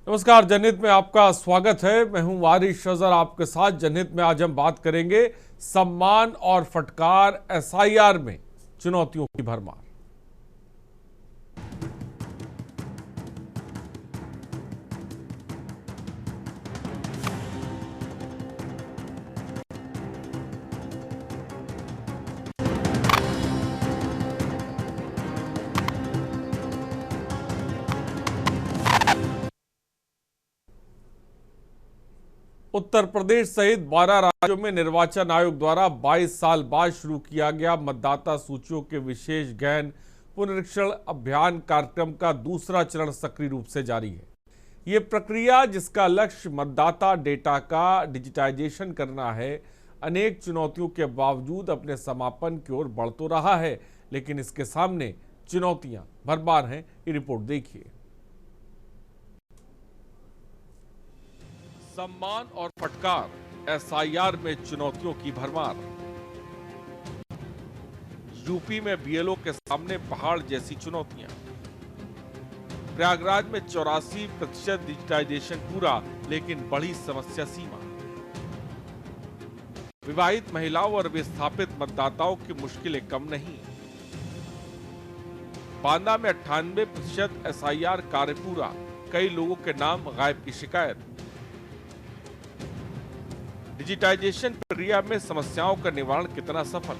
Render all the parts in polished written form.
नमस्कार, जनहित में आपका स्वागत है। मैं हूं वारिस अजहर आपके साथ। जनहित में आज हम बात करेंगे सम्मान और फटकार एसआईआर में चुनौतियों की भरमार। उत्तर प्रदेश सहित 12 राज्यों में निर्वाचन आयोग द्वारा 22 साल बाद शुरू किया गया मतदाता सूचियों के विशेष गहन पुनरीक्षण अभियान कार्यक्रम का दूसरा चरण सक्रिय रूप से जारी है। ये प्रक्रिया, जिसका लक्ष्य मतदाता डेटा का डिजिटाइजेशन करना है, अनेक चुनौतियों के बावजूद अपने समापन की ओर बढ़ तो रहा है, लेकिन इसके सामने चुनौतियां भरमार हैं। ये रिपोर्ट देखिए। सम्मान और फटकार एसआईआर में चुनौतियों की भरमार। यूपी में बीएलओ के सामने पहाड़ जैसी चुनौतियां। प्रयागराज में 84% डिजिटाइजेशन पूरा, लेकिन बढ़ी समस्या सीमा। विवाहित महिलाओं और विस्थापित मतदाताओं की मुश्किलें कम नहीं। बांदा में 98% एसआईआर कार्य पूरा, कई लोगों के नाम गायब की शिकायत। डिजिटाइजेशन प्रक्रिया में समस्याओं का निवारण कितना सफल।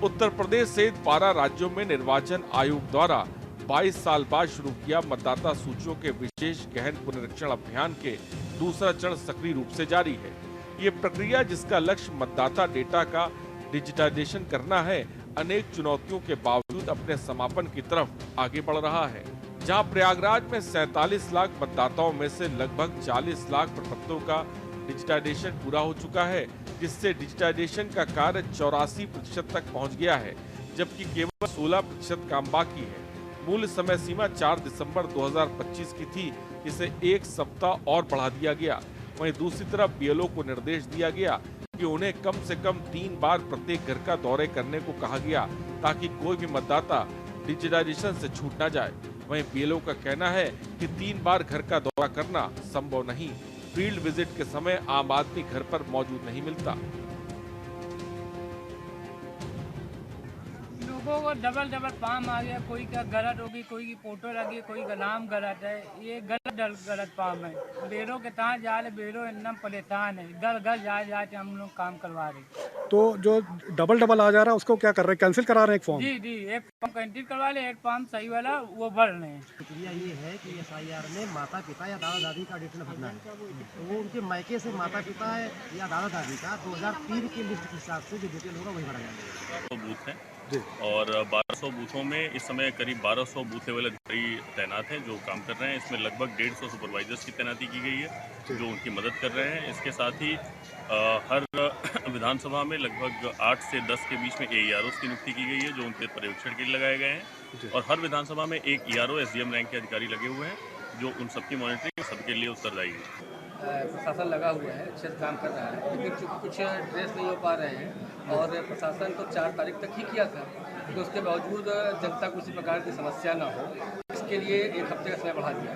उत्तर प्रदेश सहित 12 राज्यों में निर्वाचन आयोग द्वारा 22 साल बाद शुरू किया मतदाता सूचियों के विशेष गहन पुनरीक्षण अभियान के दूसरा चरण सक्रिय रूप से जारी है। ये प्रक्रिया, जिसका लक्ष्य मतदाता डेटा का डिजिटाइजेशन करना है, अनेक चुनौतियों के बावजूद अपने समापन की तरफ आगे बढ़ रहा है। जहां प्रयागराज में 47 लाख मतदाताओं में से लगभग 40 लाख प्रपत्रों का डिजिटाइजेशन पूरा हो चुका है, जिससे डिजिटाइजेशन का कार्य 84% तक पहुंच गया है, जबकि केवल 16% काम बाकी है। मूल समय सीमा 4 दिसंबर 2025 की थी, जिसे एक सप्ताह और बढ़ा दिया गया। वहीं दूसरी तरफ बीएलओ को निर्देश दिया गया कि उन्हें कम से कम 3 बार प्रत्येक घर का दौरे करने को कहा गया, ताकि कोई भी मतदाता डिजिटाइजेशन से छूट न जाए। वहीं बीएलओ का कहना है कि 3 बार घर का दौरा करना संभव नहीं। फील्ड विजिट के समय आम आदमी घर पर मौजूद नहीं मिलता। लोगों को डबल पाम आ गया, कोई का गलत होगी, कोई की फोटो लगी, कोई का नाम गलत है। ये गलत पाम है। बेरों के तहाँ जा रहे, बेरों एकदम परेशान है। घर जा हम लोग काम करवा रहे। तो जो डबल आ जा रहा है उसको क्या कर रहे हैं? कैंसिल करा रहे हैं एक फॉर्म? जी, एक फॉर्म कैंसिल करवा ले, एक फॉर्म सही वाला वो भर रहे हैं। प्रक्रिया ये है कि एसआईआर में माता पिता या दादा दादी का डिटेल भरना है, तो वो उनके मायके से माता पिता है या दादा दादी का 2003 की लिस्ट के हिसाब से जो डिटेल होगा वही भरा जाएगा। बूथ हैं और 1200 बूथों में इस समय करीब 1200 बूथ लेवल अधिकारी तैनात हैं जो काम कर रहे हैं। इसमें लगभग 150 सुपरवाइजर्स की तैनाती की गई है जो उनकी मदद कर रहे हैं। इसके साथ ही हर विधानसभा में लगभग 8 से 10 के बीच में एईआरओस की नियुक्ति की गई है जो उनके पर्यवेक्षण के लिए लगाए गए हैं, और हर विधानसभा में एक ईआरओ एसडीएम रैंक के अधिकारी लगे हुए हैं जो उन सबकी मॉनिटरिंग सबके लिए उत्तरदायी है। प्रशासन लगा हुआ है, अच्छे से काम कर रहा है, लेकिन चूँकि कुछ ड्रेस नहीं हो पा रहे हैं और प्रशासन को 4 तारीख तक ही किया था, तो उसके बावजूद जनता को किसी प्रकार की समस्या ना हो, इसके लिए 1 हफ्ते का समय बढ़ा दिया।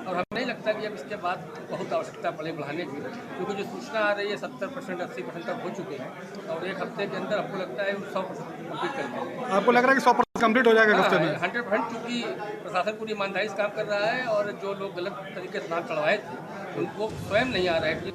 और हमें नहीं लगता कि अब इसके बाद बहुत आवश्यकता पड़े बढ़ाने की, क्योंकि जो सूचना आ रही है 70% 80% तक हो चुके हैं, और 1 हफ्ते के अंदर हमको लगता है 100% कम्प्लीट कर लेंगे। आपको लग रहा है कि 100% कम्प्लीट हो जाएगा हफ्ते में? 100%, क्योंकि प्रशासन पूरी ईमानदारी से काम कर रहा है और जो लोग गलत तरीके से नाम चढ़वाए थे उनको स्वयं नहीं आ रहा है।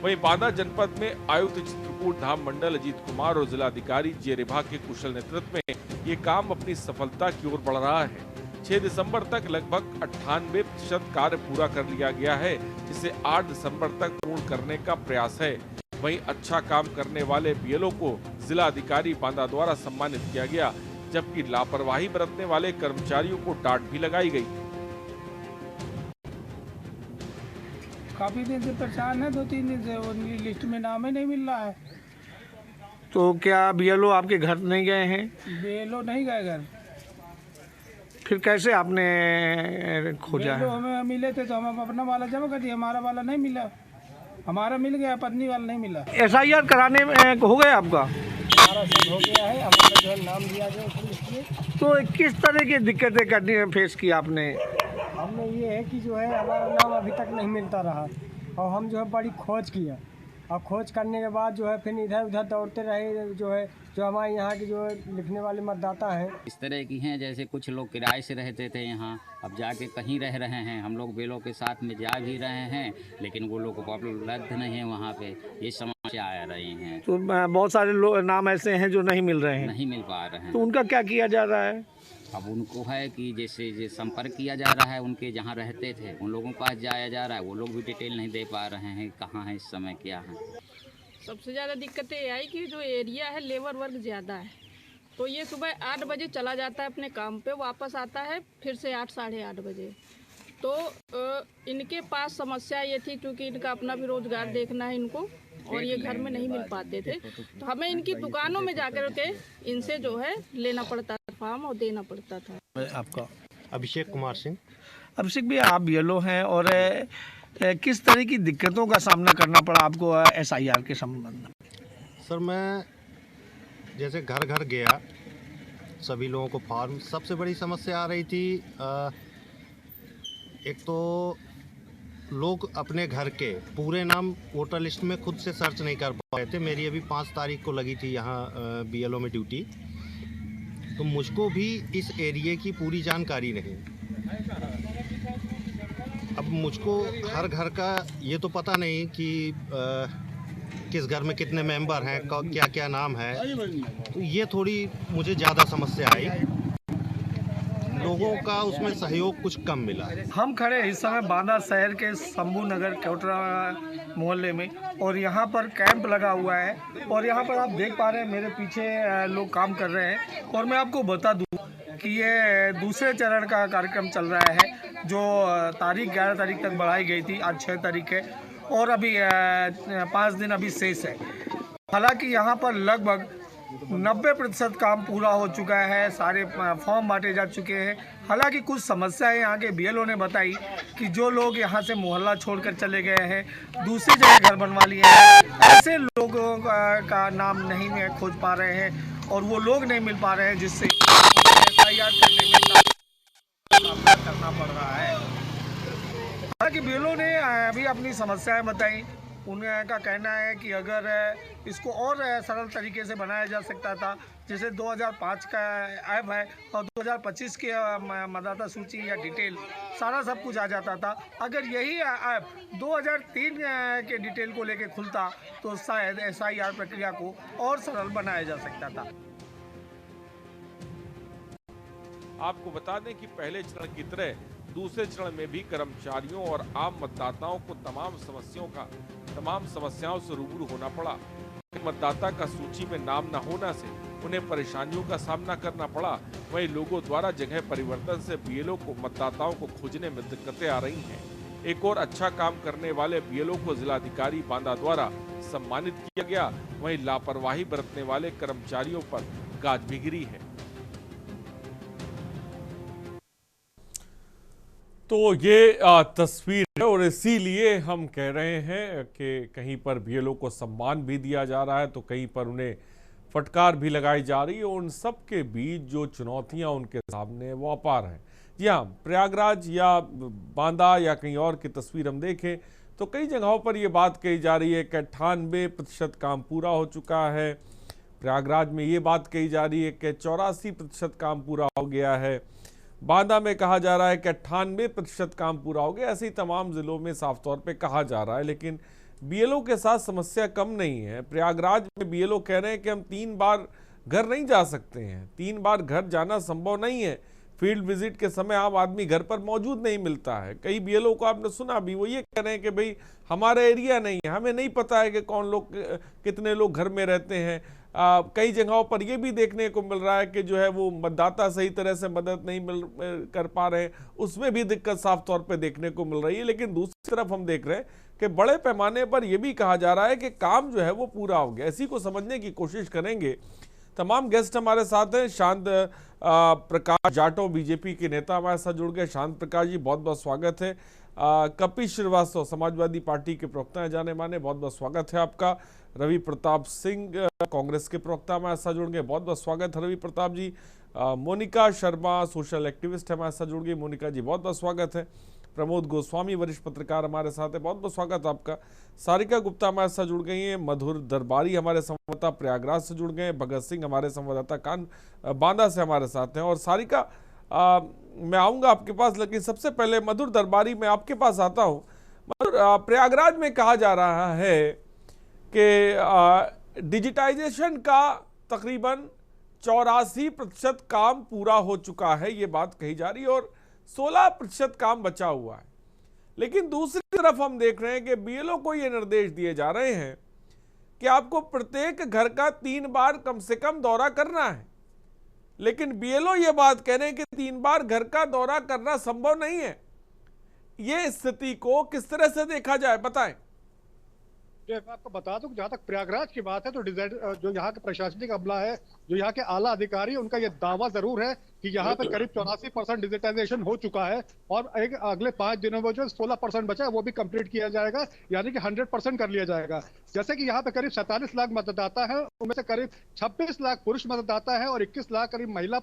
वहीं बांदा जनपद में आयुक्त चित्रकूट धाम मंडल अजीत कुमार और जिलाधिकारी जे रेभा के कुशल नेतृत्व में ये काम अपनी सफलता की ओर बढ़ रहा है। 6 दिसंबर तक लगभग 98% कार्य पूरा कर लिया गया है, जिसे 8 दिसंबर तक पूर्ण करने का प्रयास है। वहीं अच्छा काम करने वाले बीएलओ को जिला अधिकारी बांदा द्वारा सम्मानित किया गया, जबकि लापरवाही बरतने वाले कर्मचारियों को डांट भी लगाई गई। काफी दिन से परेशान है, 2-3 दिन से उनकी लिस्ट में नाम ही नहीं मिल रहा है। तो क्या बीएलओ आपके घर नहीं गए हैं? बीएलओ नहीं गए घर। फिर कैसे आपने खोजा है? हमें मिले थे तो हम अपना वाला जमा कर दिया, हमारा वाला नहीं मिला। हमारा मिल गया, पत्नी वाला नहीं मिला। एसआईआर कराने में हो गया आपका? हमारा सब हो गया है, हमारा जो है नाम दिया गया उसमें। तो किस तरह की दिक्कतें करनी फेस की आपने? हमें ये है कि जो है हमारा नाम अभी तक नहीं मिलता रहा और हम जो है बड़ी खोज किया और खोज करने के बाद जो है फिर इधर उधर दौड़ते रहे। जो है जो हमारे यहाँ के जो है लिखने वाले मतदाता हैं इस तरह की हैं, जैसे कुछ लोग किराए से रहते थे यहाँ, अब जाके कहीं रह रहे हैं। हम लोग बेलों के साथ में जा भी रहे हैं, लेकिन वो लोग को उपलब्ध नहीं है वहाँ पे, ये समस्या आ रही हैं। तो बहुत सारे नाम ऐसे हैं जो नहीं मिल रहे हैं, नहीं मिल पा रहे हैं। तो उनका क्या किया जा रहा है? अब उनको है कि जैसे संपर्क किया जा रहा है, उनके जहाँ रहते थे उन लोगों के पास जाया जा रहा है, वो लोग भी डिटेल नहीं दे पा रहे हैं कहाँ है इस समय क्या है। सबसे ज़्यादा दिक्कतें ये आई कि जो एरिया है लेबर वर्क ज़्यादा है, तो ये सुबह 8 बजे चला जाता है अपने काम पे, वापस आता है फिर से 8 साढ़े 8 बजे। तो इनके पास समस्या ये थी क्योंकि इनका अपना भी रोज़गार देखना है इनको, और ये घर में नहीं मिल पाते थे, तो हमें इनकी दुकानों में जाकर के इनसे जो है लेना पड़ता था फॉर्म और देना पड़ता था। आपका? अभिषेक कुमार सिंह। अभिषेक भी आप बीएलओ हैं, और किस तरह की दिक्कतों का सामना करना पड़ा आपको एसआईआर के संबंध में? सर मैं जैसे घर घर गया, सभी लोगों को फॉर्म, सबसे बड़ी समस्या आ रही थी एक तो लोग अपने घर के पूरे नाम वोटर लिस्ट में खुद से सर्च नहीं कर पाए थे। मेरी अभी 5 तारीख को लगी थी यहाँ बीएलओ में ड्यूटी, तो मुझको भी इस एरिया की पूरी जानकारी नहीं। अब मुझको हर घर का ये तो पता नहीं कि किस घर में कितने मेंबर हैं, क्या क्या नाम है, तो ये थोड़ी मुझे ज़्यादा समस्या आई। लोगों का उसमें सहयोग कुछ कम मिला। हम खड़े इस समय बांदा शहर के शंभू नगर कोटरा मोहल्ले में, और यहाँ पर कैंप लगा हुआ है, और यहाँ पर आप देख पा रहे हैं मेरे पीछे लोग काम कर रहे हैं। और मैं आपको बता दूँ कि ये दूसरे चरण का कार्यक्रम चल रहा है, जो तारीख 11 तारीख तक बढ़ाई गई थी, आज 6 तारीख है, और अभी 5 दिन अभी शेष है। हालांकि यहाँ पर लगभग 90% काम पूरा हो चुका है, सारे फॉर्म बांटे जा चुके हैं। हालांकि कुछ समस्याएं यहाँ के बीएलओ ने बताई कि जो लोग यहाँ से मोहल्ला छोड़कर चले गए हैं, दूसरी जगह घर बनवा लिए हैं, ऐसे लोगों का नाम नहीं खोज पा रहे हैं और वो लोग नहीं मिल पा रहे हैं, जिससे एफआईआर करने में सामना करना पड़ रहा है। हालांकि बीएलओ ने अभी अपनी समस्याएं बताई। उनका कहना है कि अगर इसको और सरल तरीके से बनाया जा सकता था, जैसे 2005 का ऐप है और 2025 के मतदाता सूची या डिटेल सारा सब कुछ आ जाता था। अगर यही ऐप 2003 के डिटेल को लेकर खुलता तो शायद एसआईआर प्रक्रिया को और सरल बनाया जा सकता था। आपको बता दें कि पहले चरण की तरह दूसरे चरण में भी कर्मचारियों और आम मतदाताओं को तमाम समस्याओं से रूबरू होना पड़ा। मतदाता का सूची में नाम न होने से उन्हें परेशानियों का सामना करना पड़ा। वहीं लोगों द्वारा जगह परिवर्तन से बीएलओ को मतदाताओं को खोजने में दिक्कतें आ रही हैं। एक और अच्छा काम करने वाले बीएलओ को जिलाधिकारी बांदा द्वारा सम्मानित किया गया। वहीं लापरवाही बरतने वाले कर्मचारियों पर गाज भी गिरी है। तो ये तस्वीर है, और इसीलिए हम कह रहे हैं कि कहीं पर बीएलओ को सम्मान भी दिया जा रहा है तो कहीं पर उन्हें फटकार भी लगाई जा रही है। और उन सब के बीच जो चुनौतियां उनके सामने वो अपार हैं। जी हाँ, प्रयागराज या बांदा या कहीं और की तस्वीर हम देखें तो कई जगहों पर ये बात कही जा रही है कि 98% काम पूरा हो चुका है। प्रयागराज में ये बात कही जा रही है कि 84% काम पूरा हो गया है। बांदा में कहा जा रहा है कि 98% काम पूरा हो गया। ऐसे ही तमाम जिलों में साफ तौर पे कहा जा रहा है, लेकिन बीएलओ के साथ समस्या कम नहीं है। प्रयागराज में बीएलओ कह रहे हैं कि हम 3 बार घर नहीं जा सकते हैं, 3 बार घर जाना संभव नहीं है। फील्ड विजिट के समय आम आदमी घर पर मौजूद नहीं मिलता है। कई बीएलओ को आपने सुना भी, वो ये कह रहे हैं कि भाई हमारा एरिया नहीं है, हमें नहीं पता है कि कौन लोग कितने लोग घर में रहते हैं। कई जगहों पर यह भी देखने को मिल रहा है कि जो है वो मतदाता सही तरह से मदद नहीं कर पा रहे हैं, उसमें भी दिक्कत साफ तौर पे देखने को मिल रही है। लेकिन दूसरी तरफ हम देख रहे हैं कि बड़े पैमाने पर यह भी कहा जा रहा है कि काम जो है वो पूरा हो गया। इसी को समझने की कोशिश करेंगे। तमाम गेस्ट हमारे साथ हैं। शांत प्रकाश जाटव बीजेपी के नेता हमारे साथ जुड़ गए। शांत प्रकाश जी, बहुत बहुत स्वागत है। कपिल श्रीवास्तव समाजवादी पार्टी के प्रवक्ता हैं जाने माने, बहुत बहुत स्वागत है आपका। रवि प्रताप सिंह कांग्रेस के प्रवक्ता हमारे साथ जुड़ गए, बहुत बहुत स्वागत है रवि प्रताप जी। मोनिका शर्मा सोशल एक्टिविस्ट हमारे साथ जुड़ गई। मोनिका जी बहुत बहुत स्वागत है। प्रमोद गोस्वामी वरिष्ठ पत्रकार हमारे साथ है, बहुत बहुत स्वागत आपका। सारिका गुप्ता हमारे साथ जुड़ गई हैं। मधुर दरबारी हमारे संवाददाता प्रयागराज से जुड़ गए हैं। भगत सिंह हमारे संवाददाता बांदा से हमारे साथ हैं। और सारिका, मैं आऊँगा आपके पास, लेकिन सबसे पहले मधुर दरबारी मैं आपके पास आता हूँ। मधुर, प्रयागराज में कहा जा रहा है कि डिजिटाइजेशन का तकरीबन 84% काम पूरा हो चुका है, ये बात कही जा रही है, और 16% काम बचा हुआ है। लेकिन दूसरी तरफ हम देख रहे हैं कि बीएलओ को ये निर्देश दिए जा रहे हैं कि आपको प्रत्येक घर का 3 बार कम से कम दौरा करना है। लेकिन बीएलओ ये बात कह रहे हैं कि 3 बार घर का दौरा करना संभव नहीं है। ये स्थिति को किस तरह से देखा जाए, बताएं। मैं आपको बता दूं, जहाँ तक प्रयागराज की बात है तो जो यहाँ के प्रशासनिक अमला है, जो यहाँ के आला अधिकारी, उनका ये दावा जरूर है कि यहाँ पे करीब 84% डिजिटाइजेशन हो चुका है और अगले 5 दिनों में जो 16% बचा है वो भी कंप्लीट किया जाएगा, यानी कि 100% कर लिया जाएगा। जैसे कि यहाँ पे करीब 47 लाख मतदाता है, उनमें से करीब 26 लाख पुरुष मतदाता है और 21 लाख करीब महिला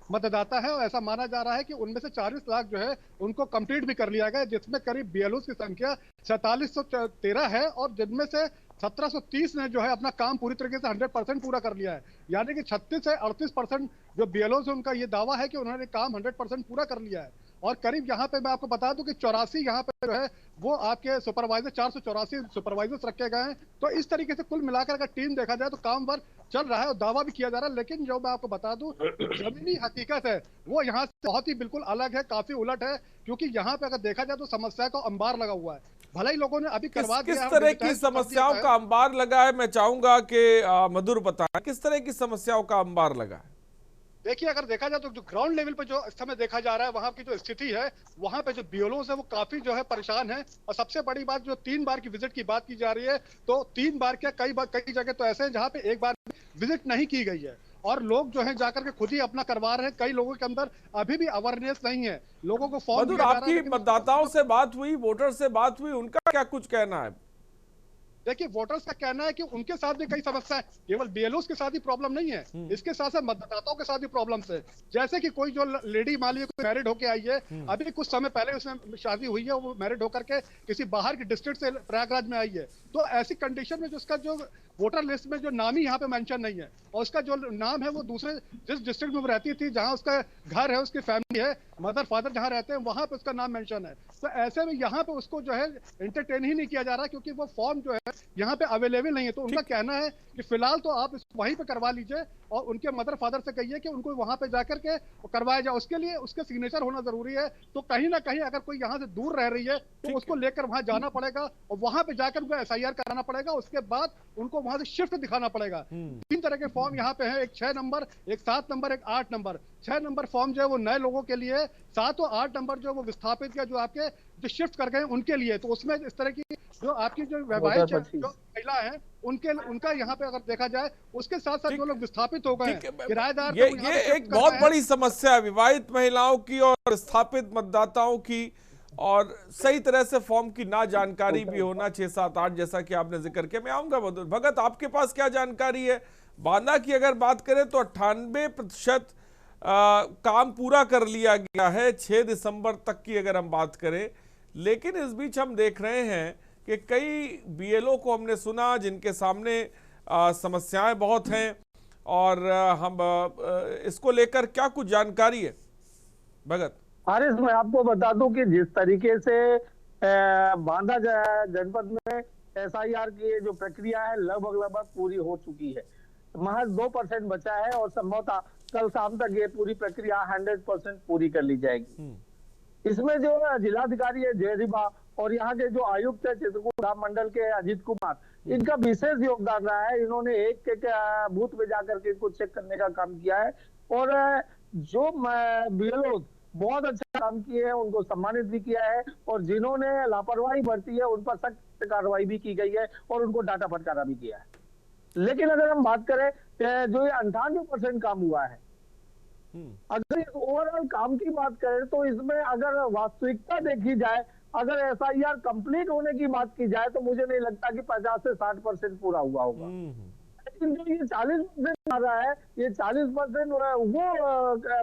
मतदाता है। और ऐसा माना जा रहा है कि उनमें से 40 लाख जो है उनको कंप्लीट भी कर लिया गया, जिसमें करीब बीएलओ की संख्या 4713 है और जिनमें से 1730 ने जो है अपना काम पूरी तरीके से 100% पूरा कर लिया है। यानी कि 36 से 38% जो बीएलओ से उनका ये दावा है कि उन्होंने काम 100% पूरा कर लिया है। और करीब यहाँ पे मैं आपको बता दूं कि 84 यहाँ पे जो है वो आपके सुपरवाइजर 484 सुपरवाइजर्स रखे गए हैं। तो इस तरीके से कुल मिलाकर अगर टीम देखा जाए तो काम वर्क चल रहा है और दावा भी किया जा रहा है। लेकिन जो मैं आपको बता दूं, जमीनी हकीकत है वो यहाँ से बहुत ही बिल्कुल अलग है, काफी उलट है। क्योंकि यहाँ पे अगर देखा जाए तो समस्या का अंबार लगा हुआ है। भले ही लोगों ने अभी करवा दिया, किस तरह की समस्याओं का अंबार लगा है, मैं चाहूंगा कि मधुर बताएं, किस तरह की समस्याओं का अंबार लगा है। देखिए, अगर देखा जाए तो जो ग्राउंड लेवल पे जो इस समय देखा जा रहा है, वहां की जो स्थिति है, वहां पे जो बीएलओ है वो काफी जो है परेशान है। और सबसे बड़ी बात, जो 3 बार की विजिट की बात की जा रही है, तो 3 बार क्या कई जगह तो ऐसे हैं जहां पे 1 बार विजिट नहीं की गई है और लोग जो है जाकर के खुद ही अपना करवा रहे हैं। कई लोगों के अंदर अभी भी अवेयरनेस नहीं है, लोगों को फॉर्म। आपकी मतदाताओं से बात हुई, वोटर से बात हुई, उनका क्या कुछ कहना है? देखिए, वोटर्स का कहना है कि उनके साथ भी कई समस्याएं, केवल बीएलओ के साथ ही प्रॉब्लम नहीं है, इसके साथ साथ मतदाताओं के साथ भी प्रॉब्लम्स है। जैसे कि कोई जो लेडी मान लीजिए कोई मैरिड होके आई है, अभी कुछ समय पहले उसमें शादी हुई है, वो मैरिड होकर के किसी बाहर की डिस्ट्रिक्ट से प्रयागराज में आई है, तो ऐसी कंडीशन में उसका जो वोटर लिस्ट में जो नाम ही यहाँ पे मेंशन नहीं है और उसका जो नाम है वो दूसरे जिस डिस्ट्रिक्ट में वो रहती थी, जहाँ उसका घर है, उसकी फैमिली है, मदर फादर जहाँ रहते हैं, वहां पे उसका नाम मेंशन है। तो ऐसे में यहाँ पे उसको जो है एंटरटेन ही नहीं किया जा रहा, क्योंकि वो फॉर्म जो है यहाँ पे अवेलेबल नहीं है। तो उनका कहना है कि फिलहाल तो आप वहीं पे करवा लीजिए और उनके मदर फादर से कहिए कि उनको वहां पे जाकर के करवाया जाए। उसके लिए उसके सिग्नेचर होना जरूरी है। तो कहीं ना कहीं अगर कोई यहाँ से दूर रह रही है तो उसको लेकर वहां जाना पड़ेगा और वहां पे जाकर उनको एसआईआर कराना पड़ेगा। उसके बाद उनको वहां से शिफ्ट दिखाना पड़ेगा। 3 तरह के फॉर्म यहाँ पे है, एक 6 नंबर, एक 7 नंबर, एक 8 नंबर। 6 नंबर फॉर्म जो है वो नए लोगों के लिए, 7 और 8 नंबर जो वो विस्थापित या जो आपके जो शिफ्ट कर गए उनके लिए। तो उसमें इस तरह की जो आपकी जो वैवाहिक जो महिला है उनका यहाँ पे अगर देखा जाए, उसके साथ साथ जो लोग विस्थापित हो गए किराएदार, ये एक बहुत बड़ी समस्या है विवाहित महिलाओं की और विस्थापित मतदाताओं की, और सही तरह से फॉर्म की ना जानकारी भी होना 6, 7, 8 जैसा कि आपने जिक्र किया। मैं आऊंगा मधुर भगत, आपके पास क्या जानकारी है? बांदा की अगर बात करें तो 98% काम पूरा कर लिया गया है 6 दिसंबर तक की अगर हम बात करें। लेकिन इस बीच हम देख रहे हैं कि कई बीएलओ को हमने सुना जिनके सामने समस्याएं बहुत हैं, और हम इसको लेकर क्या कुछ जानकारी है भगत? हारिस, मैं आपको बता दूं कि जिस तरीके से बांदा जनपद में एसआईआर की जो प्रक्रिया है लगभग पूरी हो चुकी है, महज 2% बचा है और संभवतः कल शाम तक ये पूरी प्रक्रिया 100% पूरी कर ली जाएगी। इसमें जो जिलाधिकारी है जयरिबा और यहाँ के जो आयुक्त है चित्रकूट धाम मंडल के अजीत कुमार, इनका विशेष योगदान रहा है। इन्होंने एक बूथ में जाकर के कुछ चेक करने का काम किया है और जो बीएलओ बहुत अच्छा काम किए हैं उनको सम्मानित भी किया है, और जिन्होंने लापरवाही बरती है उन पर सख्त कार्रवाई भी की गई है और उनको डांटा फटकारा भी किया है। लेकिन अगर हम बात करें जो ये 98% काम हुआ है, अगर इस ओवरऑल काम की बात करें तो इसमें अगर वास्तविकता देखी जाए, अगर एसआईआर कंप्लीट होने की बात की जाए तो मुझे नहीं लगता कि 50 से 60% पूरा हुआ होगा। लेकिन जो ये 40% आ रहा है, ये 40% वो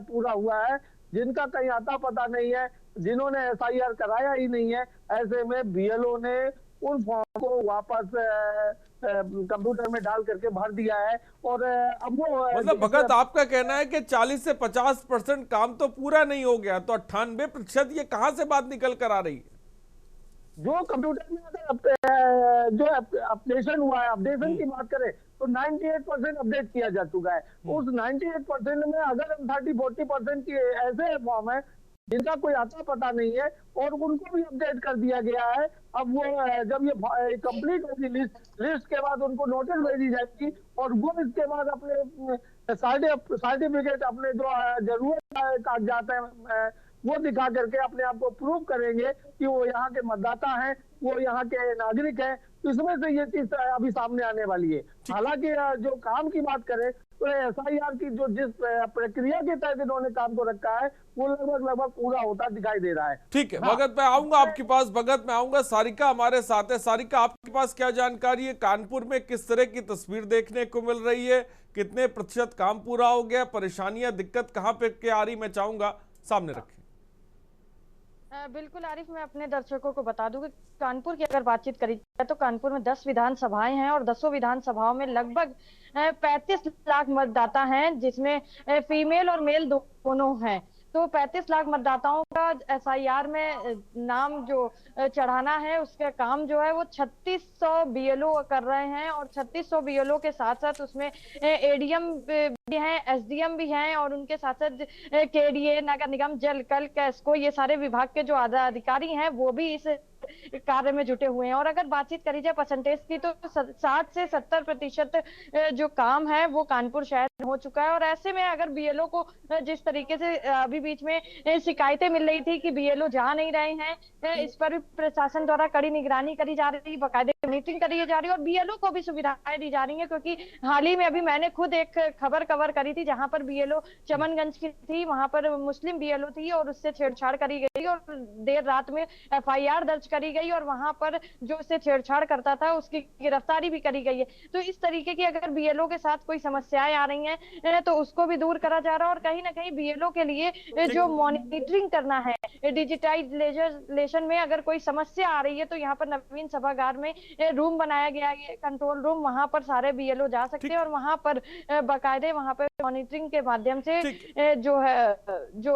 पूरा हुआ है जिनका कहीं आता पता नहीं है, जिन्होंने एसआईआर कराया ही नहीं है। ऐसे में बीएलओ ने उन फॉर्म को वापस कंप्यूटर में डाल करके भर दिया है और अब वो मतलब भगत आपका कहना है कि 40 से 50% काम तो पूरा नहीं हो गया, तो 98% ये कहां से बात निकल कर आ रही है? जो कंप्यूटर में अगर जो अपडेशन हुआ है, अपडेशन की बात करें तो 98% अपडेट किया जा चुका है। उस 98% में अगर हम 30-40% की ऐसे फॉर्म है जिनका कोई आता पता नहीं है और उनको भी अपडेट कर दिया गया है। अब वो जब ये कंप्लीट होगी लिस्ट के बाद उनको नोटिस भेजी जाएगी और वो इसके बाद अपने सर्टिफिकेट, अपने जो जरूरत कागजात है वो दिखा करके अपने आप को प्रूव करेंगे कि वो यहाँ के मतदाता हैं, वो यहाँ के नागरिक हैं। इसमें से ये चीज अभी सामने आने वाली है। हालांकि जो काम की बात करें तो एसआईआर की जो जिस प्रक्रिया के तहत इन्होंने काम को रखा है वो लगभग पूरा होता दिखाई दे रहा है। ठीक है भगत, मैं आऊंगा आपके पास। भगत मैं आऊंगा। सारिका हमारे साथ है। सारिका, आपके पास क्या जानकारी है? कानपुर में किस तरह की तस्वीर देखने को मिल रही है? कितने प्रतिशत काम पूरा हो गया? परेशानियां, दिक्कत कहां पे क्या आ रही, मैं चाहूंगा सामने रखें। बिल्कुल आरिफ, मैं अपने दर्शकों को बता दूं कि कानपुर की अगर बातचीत करी जाए तो कानपुर में 10 विधानसभाएं हैं और 10 विधानसभाओं में लगभग 35 लाख मतदाता हैं, जिसमें फीमेल और मेल दोनों हैं। तो 35 लाख मतदाताओं का एसआईआर में नाम जो चढ़ाना है उसका काम जो है वो 3600 बीएलओ कर रहे हैं और 3600 बीएलओ के साथ साथ उसमें एडीएम भी हैं, एसडीएम भी हैं और उनके साथ साथ केडीए, नगर निगम, जल, कल, कैस्को, ये सारे विभाग के जो अधिकारी हैं वो भी इस कार्य में जुटे हुए हैं। और अगर बातचीत करी जाए परसेंटेज की तो 60 से 70% जो काम है वो कानपुर शहर में हो चुका है। और ऐसे में अगर बीएलओ को जिस तरीके से अभी बीच में शिकायतें मिल रही थी कि बीएलओ जा नहीं रहे हैं, इस पर भी प्रशासन द्वारा कड़ी निगरानी करी जा रही है, बाकायदे मीटिंग करी जा रही है और बीएलओ को भी सुविधाएं दी जा रही है। क्योंकि हाल ही में अभी मैंने खुद एक खबर कवर करी थी जहां पर बीएलओ चमनगंज की थी, वहां पर मुस्लिम बीएलओ थी और उससे छेड़छाड़ करी गई और देर रात में एफआईआर दर्ज करी गई और वहां पर जो उससे छेड़छाड़ करता था उसकी गिरफ्तारी भी करी गई है। तो इस तरीके की अगर बीएलओ के साथ कोई समस्याएं आ रही हैं तो उसको भी दूर करा जा रहा है। और कहीं ना कहीं बीएलओ के लिए जो मॉनिटरिंग करना है, डिजिटाइजेशन में अगर कोई समस्या आ रही है तो यहाँ पर नवीन सभागार में रूम बनाया गया है, कंट्रोल रूम, वहां पर सारे बीएलओ जा सकते हैं और वहां पर बाकायदे वहां पर मॉनिटरिंग के माध्यम से जो है जो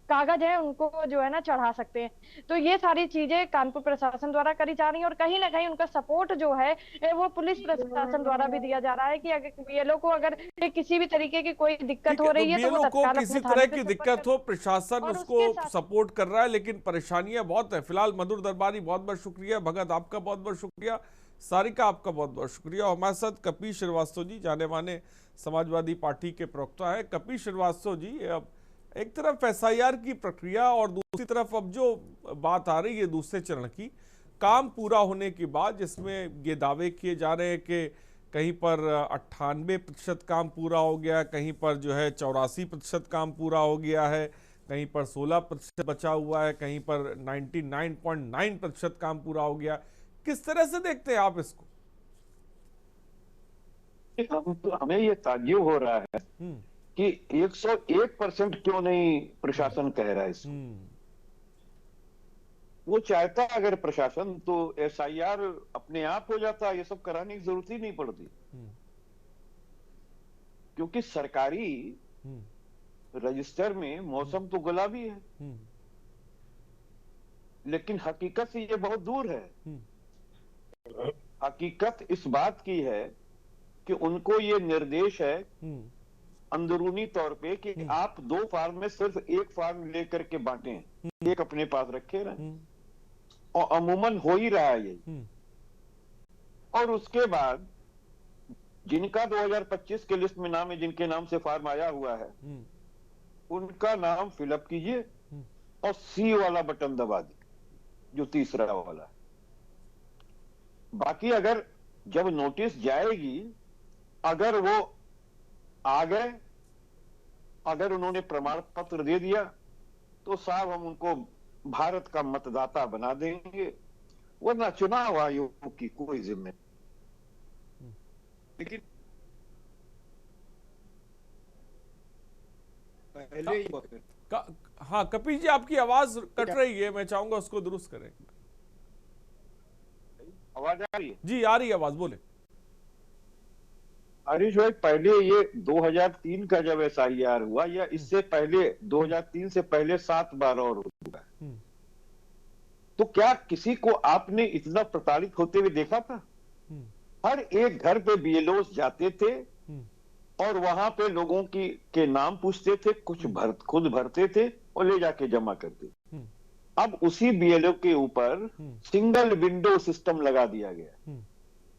कागज है उनको जो है ना चढ़ा सकते हैं। तो ये सारी चीजें कानपुर प्रशासन द्वारा करी जा रही है और कहीं ना कहीं उनका सपोर्ट जो है वो पुलिस प्रशासन द्वारा भी दिया जा रहा है कि अगर बीएलओ को अगर किसी भी तरीके की कोई दिक्कत हो रही है तो वो तत्काल किसी तरह की दिक्कत हो प्रशासन उसको सपोर्ट कर रहा है, लेकिन परेशानियां बहुत है। फिलहाल मधुर दरबारी बहुत बहुत शुक्रिया, भगत आपका बहुत बहुत शुक्रिया, सारिका आपका बहुत बहुत शुक्रिया। हमारे साथ कपिल श्रीवास्तव जी, जाने माने समाजवादी पार्टी के प्रवक्ता है। कपिल श्रीवास्तव जी, अब एक तरफ एसआईआर की प्रक्रिया और दूसरी तरफ अब जो बात आ रही है दूसरे चरण की, काम पूरा होने के बाद जिसमें ये दावे किए जा रहे हैं कि कहीं पर 98% काम पूरा हो गया, कहीं पर जो है 84% काम पूरा हो गया है, कहीं पर 16% बचा हुआ है, कहीं पर 99.9% काम पूरा हो गया। किस तरह से देखते हैं आप इसको? हमें ये ताज्जुब हो रहा है कि 101% क्यों नहीं प्रशासन कह रहा है इसको। वो चाहता अगर प्रशासन तो एसआईआर अपने आप हो जाता, ये सब कराने की जरूरत ही नहीं पड़ती। क्योंकि सरकारी रजिस्टर में मौसम तो गुलाबी है, लेकिन हकीकत से ये बहुत दूर है। हकीकत इस बात की है कि उनको ये निर्देश है अंदरूनी तौर पे कि आप 2 फार्म में सिर्फ एक फार्म लेकर के बांटें, एक अपने पास रखे रहे, और अमूमन हो ही रहा है यही। और उसके बाद जिनका 2025 के लिस्ट में नाम है, जिनके नाम से फार्म आया हुआ है, उनका नाम फिलअप कीजिए और सी वाला बटन दबा दीजिए, जो तीसरा वाला है। बाकी अगर जब नोटिस जाएगी, अगर वो आ गए, अगर उन्होंने प्रमाण पत्र दे दिया तो साहब हम उनको भारत का मतदाता बना देंगे, वरना चुनाव आयोग की कोई जिम्मेदारी। लेकिन पहले ही हाँ कपिल जी, आपकी आवाज कट रही है, मैं चाहूंगा उसको दुरुस्त करें। आवाज आ रही है? जी आ रही है आवाज, बोले। हरीश भाई, पहले ये 2003 का जब SIR हुआ, या इससे पहले 2003 से पहले 7 बार और हुआ, तो क्या किसी को आपने इतना प्रताड़ित होते हुए देखा था? हर एक घर पे BLOs जाते थे और वहां पे लोगों के नाम पूछते थे, कुछ खुद भरते थे और ले जाके जमा करते थे। अब उसी BLO के ऊपर सिंगल विंडो सिस्टम लगा दिया गया।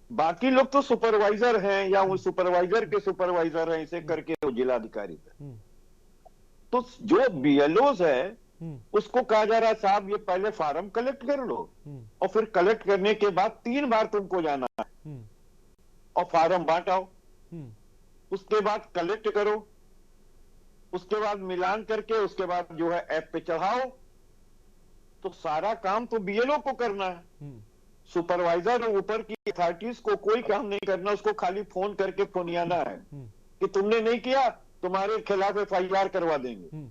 बाकी लोग तो सुपरवाइजर हैं या वो सुपरवाइजर के सुपरवाइजर हैं, इसे करके वो जिलाधिकारी थे। तो जो BLOs है उसको कहा जा रहा है, साहब ये पहले फार्म कलेक्ट कर लो और फिर कलेक्ट करने के बाद 3 बार तुमको जाना है और फार्म बांटाओ, उसके बाद कलेक्ट करो, उसके बाद मिलान करके उसके बाद जो है ऐप पे चढ़ाओ। तो सारा काम तो BLO को करना है, सुपरवाइजर और ऊपर की अथॉरिटीज को कोई काम नहीं करना, उसको खाली फोन करके फोनियाना है कि तुमने नहीं किया, तुम्हारे खिलाफ FIR करवा देंगे।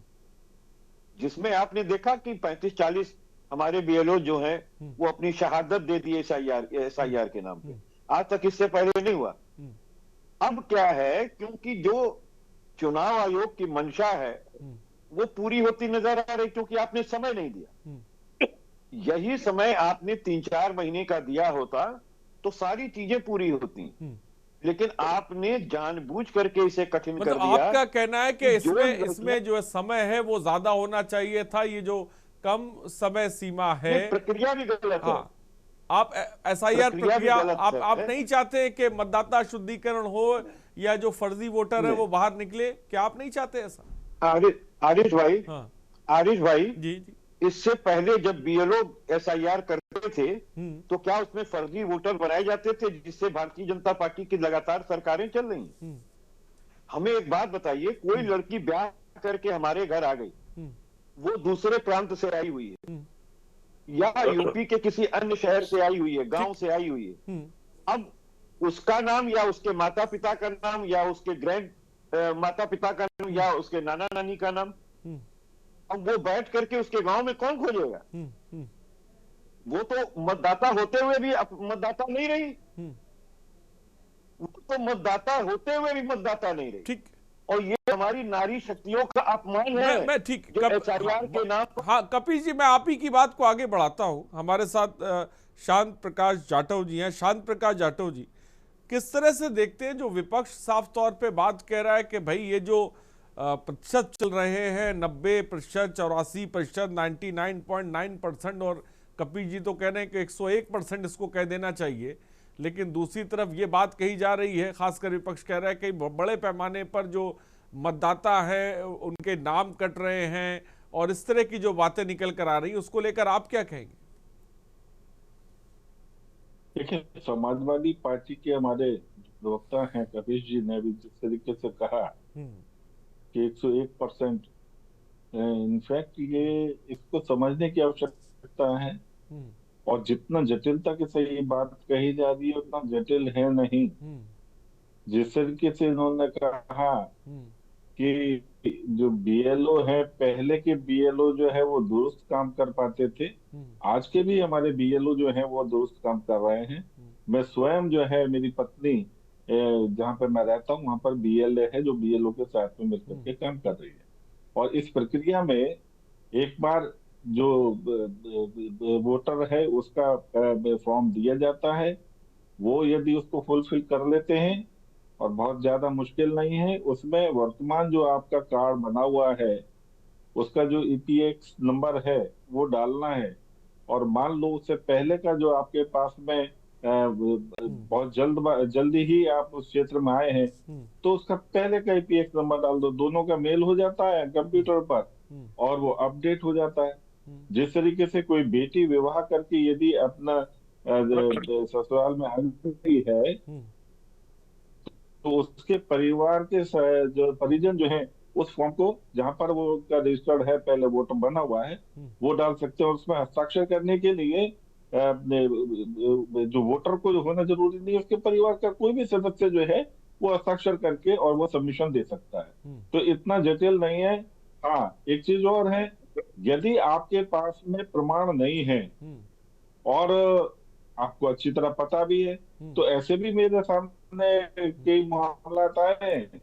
जिसमें आपने देखा कि 35-40 हमारे BLO जो हैं वो अपनी शहादत दे दी SIR के नाम पे। आज तक इससे पहले नहीं हुआ। अब क्या है, क्योंकि जो चुनाव आयोग की मंशा है वो पूरी होती नजर आ रही, क्योंकि आपने समय नहीं दिया। यही समय आपने 3-4 महीने का दिया होता तो सारी चीजें पूरी होती, लेकिन आपने जानबूझ करके इसे कठिन कर दिया। आपका कहना है कि इसमें जो समय है वो ज्यादा होना चाहिए था, ये जो कम समय सीमा है, प्रक्रिया भी गलत है। आप SIR प्रक्रिया आप नहीं चाहते कि मतदाता शुद्धिकरण हो या जो फर्जी वोटर है वो बाहर निकले? क्या आप नहीं चाहते ऐसा? आरिश भाई, आरिश भाई जी, इससे पहले जब BLO SIR करते थे तो क्या उसमें फर्जी वोटर बनाए जाते थे, जिससे भारतीय जनता पार्टी की लगातार सरकारें चल रही? हमें एक बात बताइए, कोई लड़की ब्याह करके हमारे घर आ गई, वो दूसरे प्रांत से आई हुई है या यूपी के किसी अन्य शहर से आई हुई है, गांव से आई हुई है, अब उसका नाम या उसके माता पिता का नाम या उसके माता पिता का नाम या उसके नाना नानी का नाम, अब वो बैठ करके उसके गांव में कौन खोजेगा? वो तो मतदाता होते हुए भी मतदाता नहीं रही, वो तो मतदाता होते हुए भी मतदाता नहीं रही। ठीक, और ये हमारी नारी शक्तियों का अपमान है। मैं ठीक SIR के नाम। हाँ कपिल जी, मैं आप ही की बात को आगे बढ़ाता हूँ। हमारे साथ शांत प्रकाश जाटव जी हैं। शांत प्रकाश जाटव जी, किस तरह से देखते हैं जो विपक्ष साफ तौर पे बात कह रहा है कि भाई ये जो प्रतिशत चल रहे हैं 90%, 84%, 99.9%, और कपिल जी तो कह रहे हैं कि 101% इसको कह देना चाहिए, लेकिन दूसरी तरफ ये बात कही जा रही है, खासकर विपक्ष कह रहा है कि बड़े पैमाने पर जो मतदाता है उनके नाम कट रहे हैं और इस तरह की जो बातें निकल कर आ रही है, उसको लेकर आप क्या कहेंगे? देखिए, समाजवादी पार्टी के हमारे प्रवक्ता हैं कपिल जी ने भी जिस तरीके से कहा कि 101%, इनफैक्ट ये इसको समझने की आवश्यकता है, और जितना जटिलता के साथ ये बात कही जा रही है उतना जटिल है नहीं। जिस तरीके से इन्होंने कहा कि जो BLO है, पहले के BLO जो है वो दुरुस्त काम कर पाते थे, आज के भी हमारे BLO जो है वो दुरुस्त काम कर रहे हैं। मैं स्वयं जो है, मेरी पत्नी जहाँ पर मैं रहता हूँ वहां पर BLA है जो BLO के साथ में मिलकर के काम कर रही है, और इस प्रक्रिया में एक बार जो वोटर है उसका फॉर्म दिया जाता है, वो यदि उसको फुलफिल कर लेते हैं, और बहुत ज्यादा मुश्किल नहीं है, उसमें वर्तमान जो आपका कार्ड बना हुआ है उसका जो EPX नंबर है वो डालना है, और मान लो उससे पहले का जो आपके पास में बहुत जल्दी ही आप उस क्षेत्र में आए हैं तो उसका पहले का EPX नंबर डाल दो, दोनों का मेल हो जाता है कंप्यूटर पर और वो अपडेट हो जाता है। जिस तरीके से कोई बेटी विवाह करके यदि अपना ससुराल में आ गई है तो उसके परिवार के जो परिजन जो हैं उस फॉर्म को जहां पर वो का रजिस्टर्ड है, पहले वोटर बना हुआ है, वो डाल सकते हैं। उसमें हस्ताक्षर करने के लिए जो वोटर को होना जरूरी नहीं है, उसके परिवार का कोई भी सदस्य जो है वो हस्ताक्षर करके और वो सबमिशन दे सकता है। तो इतना जटिल नहीं है। हाँ, एक चीज और है, यदि आपके पास में प्रमाण नहीं है और आपको अच्छी तरह पता भी है, तो ऐसे भी मेरे सामने कई मामला आए हैं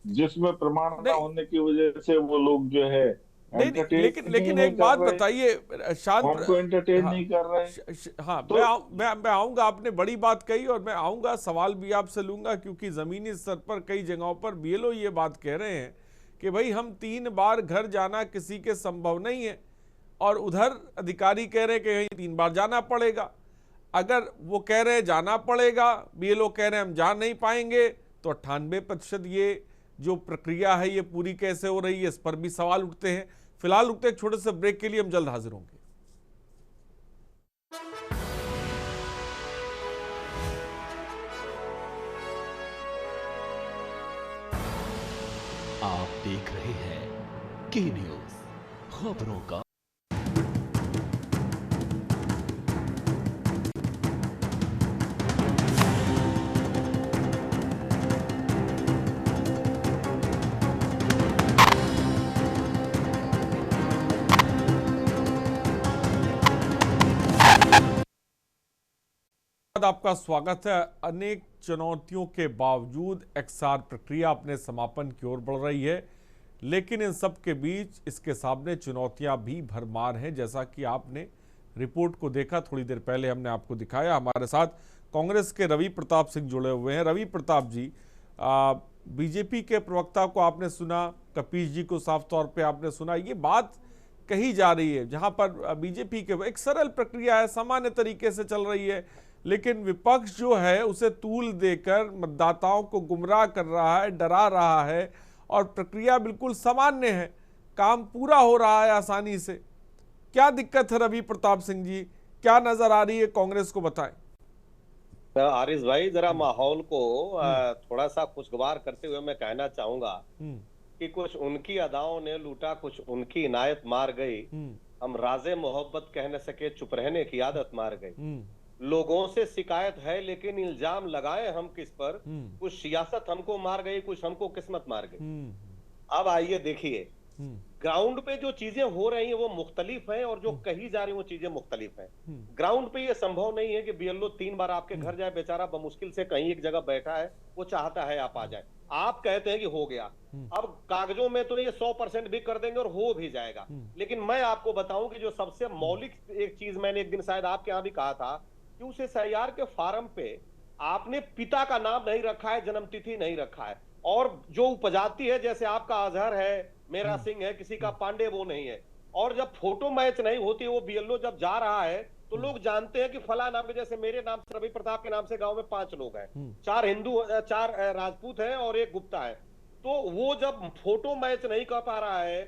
जिसमें प्रमाण न होने की वजह से वो लोग जो है लेकिन एक बात बताइए शांत, हमको एंटरटेन नहीं कर रहे हैं। हाँ, तो मैं आऊंगा, आपने बड़ी बात कही और मैं आऊंगा, सवाल भी आपसे लूंगा, क्योंकि जमीनी स्तर पर कई जगहों पर बीएलओ ये बात कह रहे हैं कि भाई हम 3 बार घर जाना किसी के संभव नहीं है, और उधर अधिकारी कह रहे हैं कि कहीं 3 बार जाना पड़ेगा। अगर वो कह रहे हैं जाना पड़ेगा, बीएलओ कह रहे हैं हम जा नहीं पाएंगे, तो 98% ये जो प्रक्रिया है ये पूरी कैसे हो रही है, इस पर भी सवाल उठते हैं। फिलहाल रुकते एक छोटे से ब्रेक के लिए, हम जल्द हाजिर होंगे। आप देख रहे हैं के न्यूज, खबरों का आपका स्वागत है। अनेक चुनौतियों के बावजूद एक्सआर प्रक्रिया अपने समापन की ओर बढ़ रही है, लेकिन इन सब के बीच इसके सामने चुनौतियां भी भरमार हैं। जैसा कि आपने रिपोर्ट को देखा, थोड़ी देर पहले हमने आपको दिखाया। हमारे साथ कांग्रेस के रवि प्रताप सिंह जुड़े हुए हैं। रवि प्रताप जी, बीजेपी के प्रवक्ता को आपने सुना, कपीश जी को साफ तौर पे आपने सुना, ये बात कही जा रही है जहां पर बीजेपी के एक सरल प्रक्रिया है, सामान्य तरीके से चल रही है, लेकिन विपक्ष जो है उसे तूल देकर मतदाताओं को गुमराह कर रहा है, डरा रहा है, और प्रक्रिया बिल्कुल सामान्य है, काम पूरा हो रहा है आसानी से। क्या दिक्कत है रवि प्रताप सिंह जी, क्या नजर आ रही है, कांग्रेस को बताएं। आरिस भाई, जरा माहौल को थोड़ा सा खुशगवार करते हुए मैं कहना चाहूंगा कि कुछ उनकी अदाओं ने लूटा, कुछ उनकी इनायत मार गई। हम राजे मोहब्बत कह न सके, चुप रहने की आदत मार गई। लोगों से शिकायत है लेकिन इल्जाम लगाए हम किस पर, कुछ सियासत हमको मार गई, कुछ हमको किस्मत मार गई। अब आइए देखिए, ग्राउंड पे जो चीजें हो रही हैं वो मुख्तलिफ हैं, और जो कही जा रही वो चीजें मुख्तलिफ हैं। ग्राउंड पे ये संभव नहीं है कि बीएलओ 3 बार आपके घर जाए, बेचारा बमुश्किल से कहीं एक जगह बैठा है, वो चाहता है आप आ जाए, आप कहते हैं कि हो गया। अब कागजों में तो ये 100% भी कर देंगे और हो भी जाएगा, लेकिन मैं आपको बताऊं कि जो सबसे मौलिक एक चीज मैंने एक दिन शायद आपके यहाँ भी कहा था कि उस SIR के फार्म पे आपने पिता का नाम नहीं रखा है, जन्मतिथि नहीं रखा है, और जो उपजाति है, जैसे आपका अजहर है, मेरा सिंह है, किसी का पांडे, वो नहीं है। और जब फोटो मैच नहीं होती, वो बीएलओ जब जा रहा है तो लोग जानते हैं कि फला नाम के, जैसे मेरे नाम से, रवि प्रताप के नाम से गांव में 5 लोग हैं, 4 हिंदू, 4 राजपूत हैं और 1 गुप्ता है। तो वो जब फोटो मैच नहीं कर पा रहा है,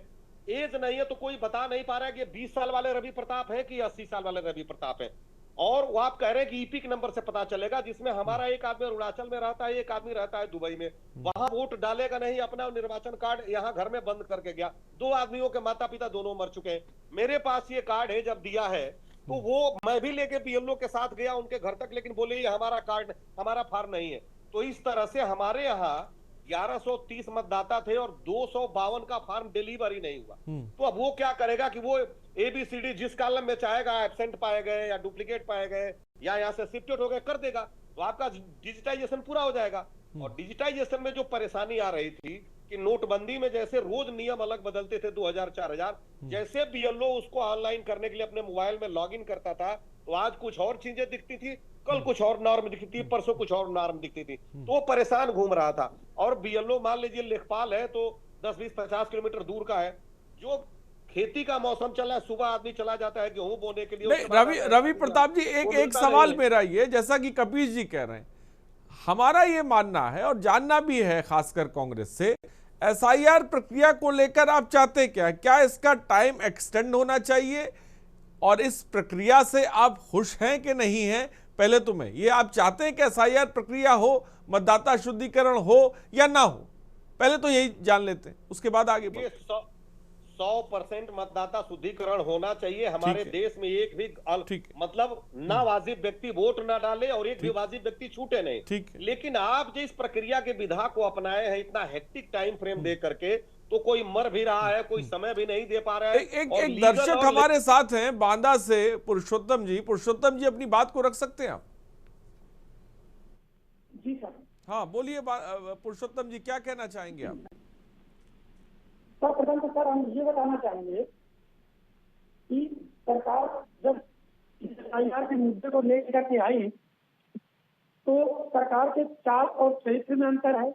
एज नहीं है, तो कोई बता नहीं पा रहा है कि 20 साल वाले रवि प्रताप है कि 80 साल वाले रवि प्रताप है। और वो आप कह रहे हैं कि ईपिक नंबर से पता चलेगा, जिसमें हमारा एक आदमी अरुणाचल में रहता है, एक आदमी रहता है दुबई में, वहां वोट डालेगा नहीं, अपना निर्वाचन कार्ड यहाँ घर में बंद करके गया। 2 आदमियों के माता पिता दोनों मर चुके हैं। मेरे पास ये कार्ड है, जब दिया है तो वो मैं भी लेके बीएलओ के साथ गया उनके घर तक, लेकिन बोले ये हमारा कार्ड, हमारा फार्म नहीं है। तो इस तरह से हमारे यहाँ 1130 मतदाता थे और 252 का फार्म डिलीवर ही नहीं हुआ। तो अब वो क्या करेगा कि वो ABCD जिस कॉलम में चाहेगा, एब्सेंट पाए गए या डुप्लीकेट पाए गए या यहाँ से शिफ्टेड हो गए, कर देगा, तो आपका डिजिटाइजेशन पूरा हो जाएगा। और डिजिटाइजेशन में जो परेशानी आ रही थी कि नोटबंदी में जैसे रोज नियम अलग बदलते थे, 2000 4000, जैसे बीएलओ उसको ऑनलाइन करने के लिए अपने मोबाइल में लॉगिन करता था, तो आज कुछ और चीजें दिखती थी, कल कुछ और नॉर्म दिखती थी, परसों कुछ और नॉर्म दिखती थी, तो वो परेशान घूम रहा था। और बीएलओ मान लीजिए लेखपाल है तो 10 20 50 किलोमीटर दूर का है, जो खेती का मौसम चल रहा है, सुबह आदमी चला जाता है गेहूं बोने के लिए। रवि प्रताप जी, एक सवाल मेरा ये, जैसा कि कपीश जी कह रहे हैं, हमारा ये मानना है और जानना भी है खासकर कांग्रेस से, SIR प्रक्रिया को लेकर आप चाहते क्या इसका टाइम एक्सटेंड होना चाहिए, और इस प्रक्रिया से आप खुश हैं कि नहीं हैं? पहले तो मैं ये, आप चाहते हैं कि SIR प्रक्रिया हो, मतदाता शुद्धिकरण हो या ना हो, पहले तो यही जान लेते हैं, उसके बाद आगे बढ़ते हैं। 100% मतदाता शुद्धिकरण होना चाहिए। हमारे देश में एक भी मतलब ना वाजिब व्यक्ति वोट ना डाले और एक भी वाजिब व्यक्ति छूटे नहीं। लेकिन आप जिस प्रक्रिया के विधा को अपनाए हैं इतना हेक्टिक टाइम फ्रेम दे करके, तो कोई मर भी रहा है, कोई समय भी नहीं दे पा रहा है। एक दर्शक हमारे साथ हैं बांदा से, पुरुषोत्तम जी। पुरुषोत्तम जी अपनी बात को रख सकते हैं आप? जी सर। हाँ बोलिए पुरुषोत्तम जी, क्या कहना चाहेंगे आप? सर प्रथम तो सर हम ये बताना चाहेंगे कि सरकार जब SIR के मुद्दे को लेकर के आई तो सरकार के चाल और चरित्र में अंतर है।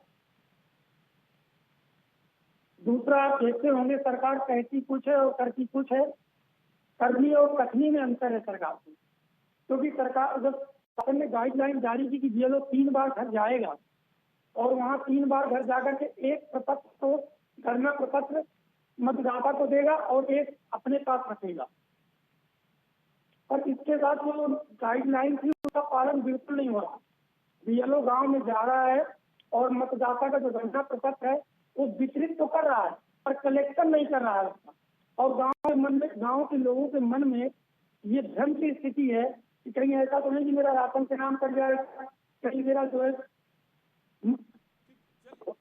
दूसरा आप देखते होंगे सरकार कहती कुछ है और करती कुछ है। करनी और कथनी में अंतर है सरकार को, क्योंकि सरकार जब शासन ने गाइडलाइन जारी की कि BLO 3 बार घर जाएगा और वहाँ 3 बार घर जाकर के एक प्रपत्र तो गणना प्रपत्र मतदाता को देगा और एक अपने पास रखेगा, पर इसके साथ जो गाइडलाइन थी उसका पालन बिल्कुल नहीं हो रहा। BLO गांव में जा रहा है और मतदाता का जो गणना प्रपत्र है वो वितरित तो कर रहा है पर कलेक्शन नहीं कर रहा है उसका। और गांव के लोगों के मन में ये भ्रम की स्थिति है कि कहीं ऐसा तो नहीं कि मेरा राशन के नाम कर जाएगा, कहीं मेरा जो है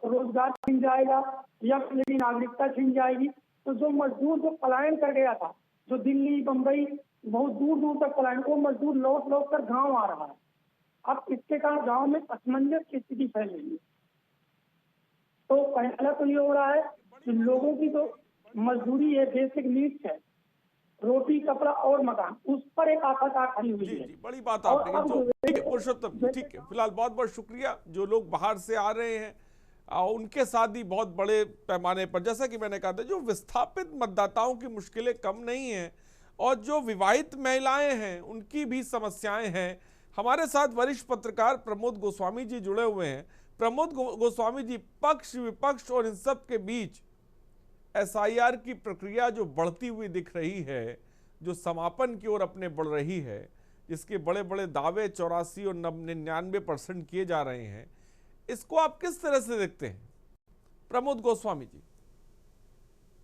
रोजगार छिन जाएगा या मेरी नागरिकता छिन जाएगी। तो जो मजदूर जो पलायन कर गया था, जो दिल्ली बंबई बहुत दूर दूर तक पलायन, वो मजदूर लौट लौट कर गाँव आ रहा है। अब इसके कारण गाँव में असमंजस की स्थिति फैल रही है। तो पहला तो ये हो रहा है कि लोगों की जो मजदूरी है, बेसिक नीड्स है, रोटी कपड़ा और मकान, उस पर एक आफत खड़ी हुई है। बड़ी बात आपने ठीक है पुरुषोत्तम, ठीक है। फिलहाल बहुत बहुत शुक्रिया। जो लोग बाहर से आ रहे हैं उनके साथ भी बहुत बड़े पैमाने पर, जैसा कि मैंने कहा था, जो विस्थापित मतदाताओं की मुश्किलें कम नहीं हैं और जो विवाहित महिलाएं हैं उनकी भी समस्याएं हैं। हमारे साथ वरिष्ठ पत्रकार प्रमोद गोस्वामी जी जुड़े हुए हैं। प्रमोद गोस्वामी जी, पक्ष विपक्ष और इन सब के बीच SIR की प्रक्रिया जो बढ़ती हुई दिख रही है, जो समापन की ओर अपने बढ़ रही है, जिसके बड़े बड़े दावे 84 और 99% किए जा रहे हैं, इसको आप किस तरह से देखते हैं प्रमोद गोस्वामी जी?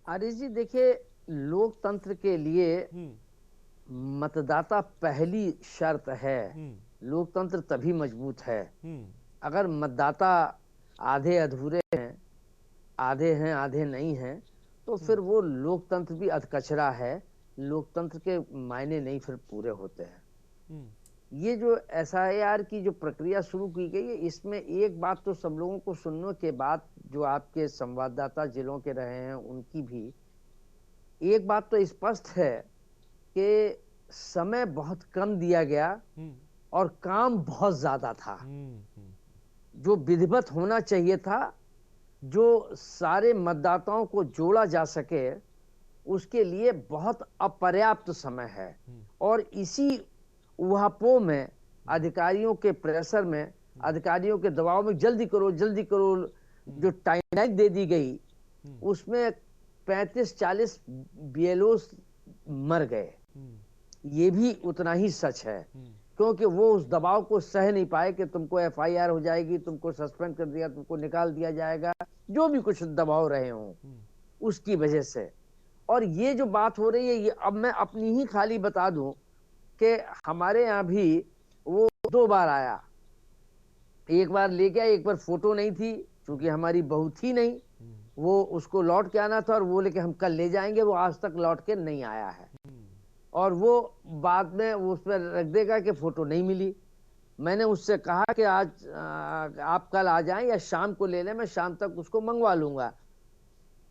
आरिश जी देखिए, लोकतंत्र के लिए मतदाता पहली शर्त है। लोकतंत्र तभी मजबूत है अगर मतदाता आधे अधूरे हैं, आधे नहीं हैं, तो फिर वो लोकतंत्र भी अधकचरा है। लोकतंत्र के मायने नहीं फिर पूरे होते हैं। ये जो SIR की जो प्रक्रिया शुरू की गई है, इसमें एक बात तो सब लोगों को सुनने के बाद, जो आपके संवाददाता जिलों के रहे हैं उनकी भी एक बात तो स्पष्ट है कि समय बहुत कम दिया गया और काम बहुत ज्यादा था। जो विधिवत होना चाहिए था, जो सारे मतदाताओं को जोड़ा जा सके, उसके लिए बहुत अपर्याप्त समय है। और इसी उहापों में, अधिकारियों के प्रेशर में, अधिकारियों के दबाव में जल्दी करो जो टाइमलाइन दे दी गई, उसमें 35-40 BLOs मर गए। ये भी उतना ही सच है, क्योंकि वो उस दबाव को सह नहीं पाए कि तुमको FIR हो जाएगी, तुमको सस्पेंड कर दिया, तुमको निकाल दिया जाएगा, जो भी कुछ दबाव रहे हों उसकी वजह से। और ये जो बात हो रही है, ये अब मैं अपनी ही खाली बता दूं कि हमारे यहाँ भी वो 2 बार आया। एक बार ले गया, एक बार फोटो नहीं थी, क्योंकि हमारी बहू थी नहीं, वो उसको लौट के आना था और वो लेके हम कल ले जाएंगे, वो आज तक लौट के नहीं आया है। और वो बाद में उस पर रख देगा कि फोटो नहीं मिली। मैंने उससे कहा कि आज आप कल आ जाएं या शाम को ले लें, मैं शाम तक उसको मंगवा लूंगा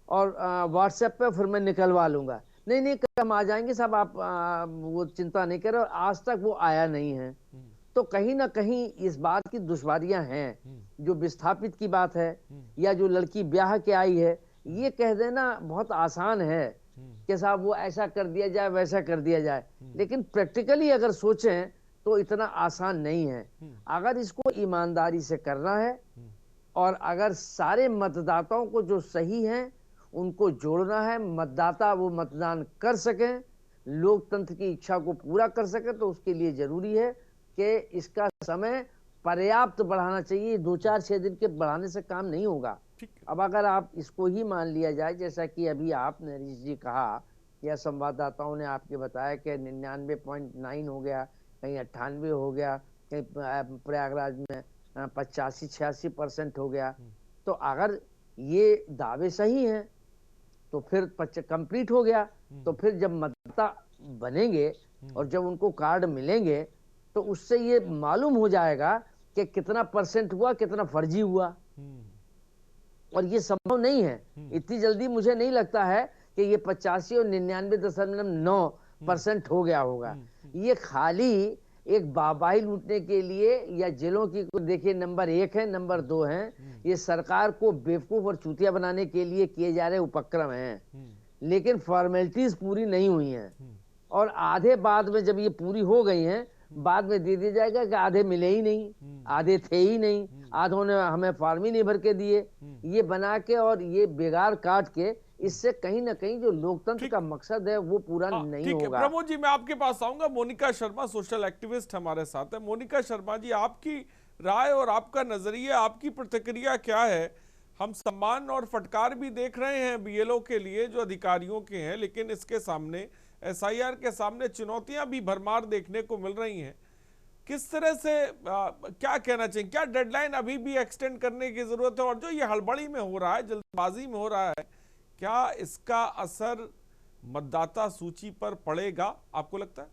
और WhatsApp पे फिर मैं निकलवा लूंगा। नहीं कल हम आ जाएंगे साहब, आप वो चिंता नहीं करें। आज तक वो आया नहीं है। तो कहीं ना कहीं इस बात की दुश्वारियां हैं। जो विस्थापित की बात है या जो लड़की ब्याह के आई है, ये कह देना बहुत आसान है कि साहब वो ऐसा कर दिया जाए, वैसा कर दिया जाए, लेकिन प्रैक्टिकली अगर सोचें तो इतना आसान नहीं है। अगर इसको ईमानदारी से करना है और अगर सारे मतदाताओं को जो सही हैं उनको जोड़ना है, मतदाता वो मतदान कर सकें, लोकतंत्र की इच्छा को पूरा कर सके, तो उसके लिए जरूरी है कि इसका समय पर्याप्त बढ़ाना चाहिए। 2-4-6 दिन के बढ़ाने से काम नहीं होगा। अब अगर आप इसको ही मान लिया जाए, जैसा कि अभी आपने हरीश जी कहा या संवाददाताओं ने आपके बताया कि 99.9 हो गया, कहीं 98 हो गया, कहीं प्रयागराज में 85-86% हो गया, तो अगर ये दावे सही हैं तो फिर कंप्लीट हो गया। तो फिर जब मतदाता बनेंगे और जब उनको कार्ड मिलेंगे तो उससे ये मालूम हो जाएगा कि कितना परसेंट हुआ, कितना फर्जी हुआ। और ये संभव नहीं है इतनी जल्दी, मुझे नहीं लगता है कि ये 85 और 99.9% हो गया होगा। ये खाली एक बाबाई लूटने के लिए या जेलों की, देखिए नंबर 1 है, नंबर 2 है, ये सरकार को बेवकूफ और चूतिया बनाने के लिए किए जा रहे उपक्रम हैं। लेकिन फॉर्मेलिटीज पूरी नहीं हुई हैं और आधे बाद में जब ये पूरी हो गई हैं, बाद में दे दिया जाएगा कि आधे मिले ही नहीं, आधे थे ही नहीं, आधों ने हमें फॉर्म ही नहीं भर के दिए। ये बना के और ये बेगार काट के, इससे कहीं ना कहीं जो लोकतंत्र का मकसद है वो पूरा नहीं होगा। प्रमोद जी, मैं आपके पास आऊंगा। मोनिका शर्मा सोशल एक्टिविस्ट हमारे साथ है। मोनिका शर्मा जी, आपकी राय और आपका नजरिया, आपकी प्रतिक्रिया क्या है? हम सम्मान और फटकार भी देख रहे हैं बीएलओ के लिए जो अधिकारियों के हैं, लेकिन इसके सामने एसआईआर के सामने चुनौतियां भी भरमार देखने को मिल रही हैं। किस तरह से क्या कहना चाहिए? क्या डेडलाइन अभी भी एक्सटेंड करने की जरूरत है? और जो ये हड़बड़ी में हो रहा है, जल्दबाजी में हो रहा है, क्या इसका असर मतदाता सूची पर पड़ेगा, आपको लगता है?